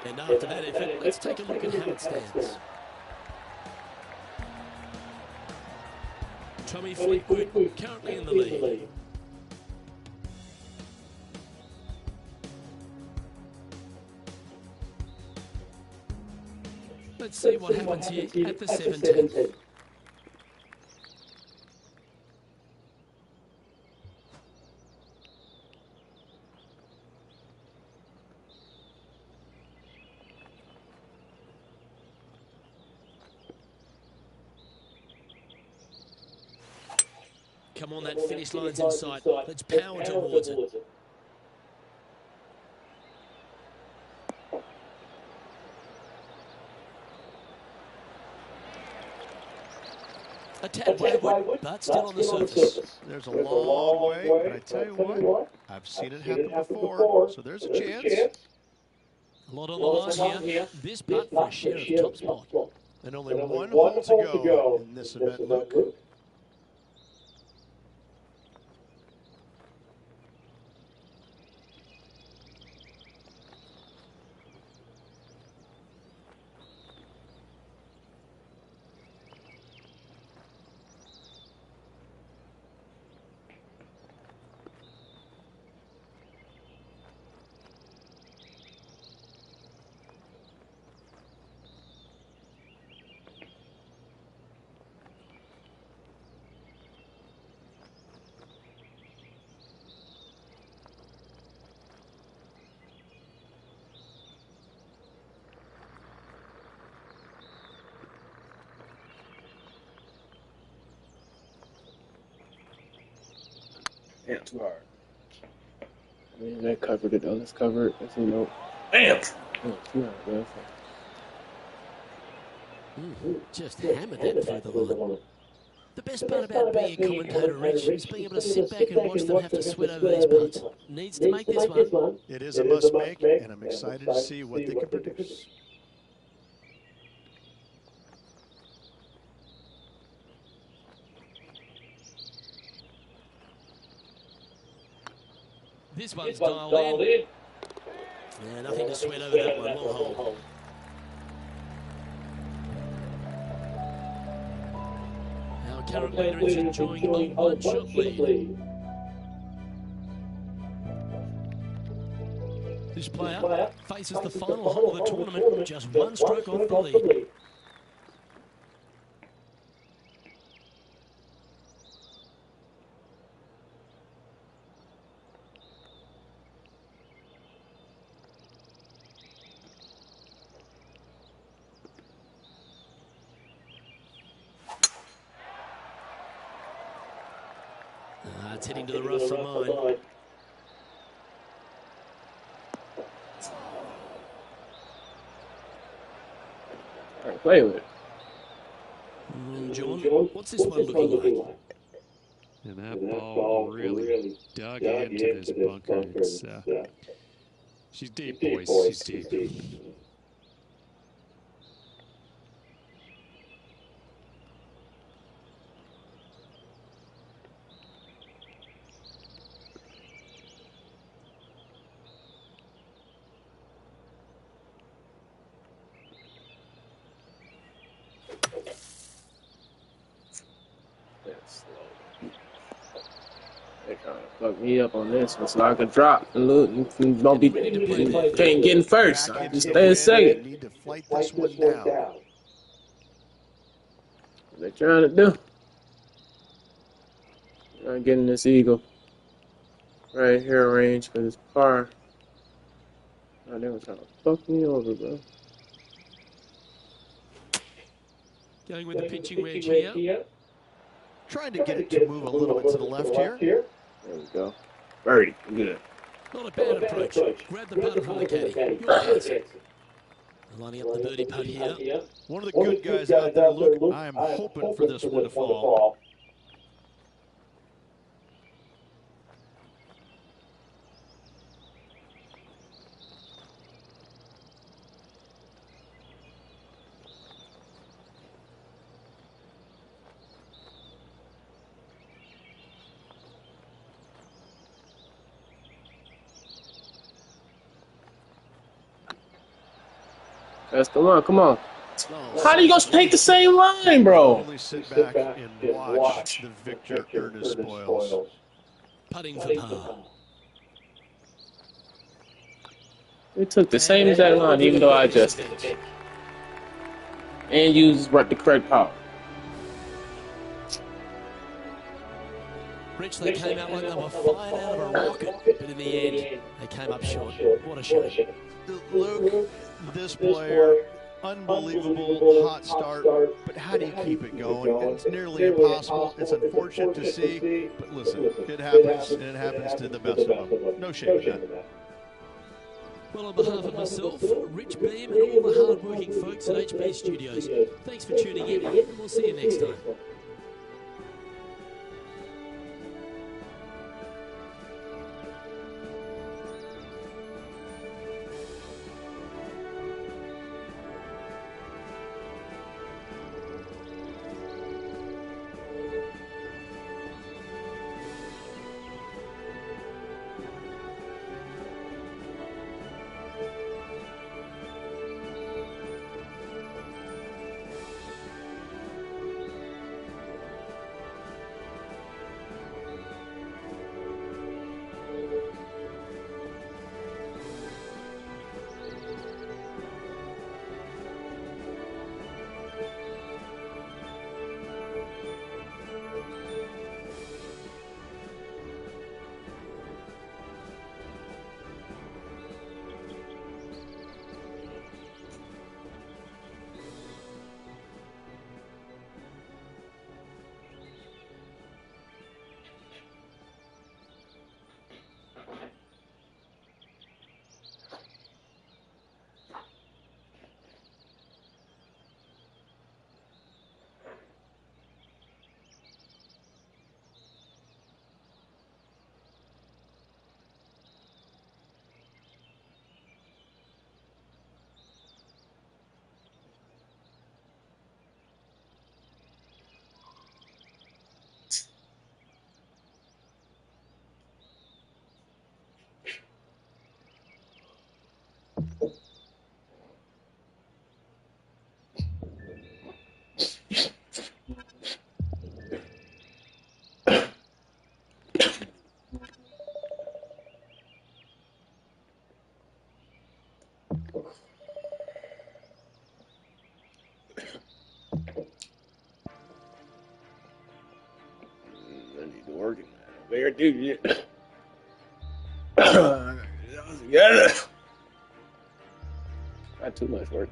And after that effort, let's take a look at how it stands. Tommy Fleetwood currently in the lead. Let's see what happens here at the 17th. Come on, that finish line's in sight. Let's power towards it. A tad wayward, but still on the surface. There's a long way, but I tell you what, I've seen it happen before, so there's a chance. A lot on the line here. This putt for a share of top spot. And only one hole to go in this event, Luke. Yeah, too hard. I mean, that covered it though. Let's cover it. Let's see, no. Bam! Oh, too hard, Just hammered that through the line. The best part about being a commentator, Rich, is being able to sit back and watch them have to sweat over these putts. Needs to make this one. It is a must-make, and I'm excited to see what they can produce. This one's dialed in. Yeah, nothing to sweat over that one. Long hold. Our current leader is enjoying a one-shot lead. This player faces the final hole of the tournament, just one stroke off the lead. It's heading to the rough from mine. All right, play with it. John, what's this one looking like? And that ball really dug into this bunker. It's, she's deep, boys. She's deep. They trying to fuck me up on this one, so I can drop and look. You don't be can't get in first. I just stay in second. Need to fight this one down. What they trying to do? I'm getting this eagle right here range for this par. Oh, they were trying to fuck me over, bro. Going with the pitching wedge here. Trying to get it to move a little bit to the left here. There we go. Birdie. Good. Not a bad approach. Grab the putter from the caddy. Your chance. Lining up the birdie putt here. One of the good guys out there, Luke. I am hoping for this one to fall. Guys, come on. How do you gonna take the same line, bro? Only sit back and watch the victor earn his spoils. Putting for par. It took the same exact line, even though I adjusted it. And used the correct power. Rich, they came out like they were fired out of a rocket, but in the end, they came up short. What a shame. Luke, this player, unbelievable hot start, but how do you keep it going? It's nearly impossible. It's unfortunate to see, but listen, it happens, and it happens to the best of them. No shame in that. Well, on behalf of myself, Rich Beam, and all the hard-working folks at HB Studios, thanks for tuning in, and we'll see you next time. here, dude. Yeah. Not too much work.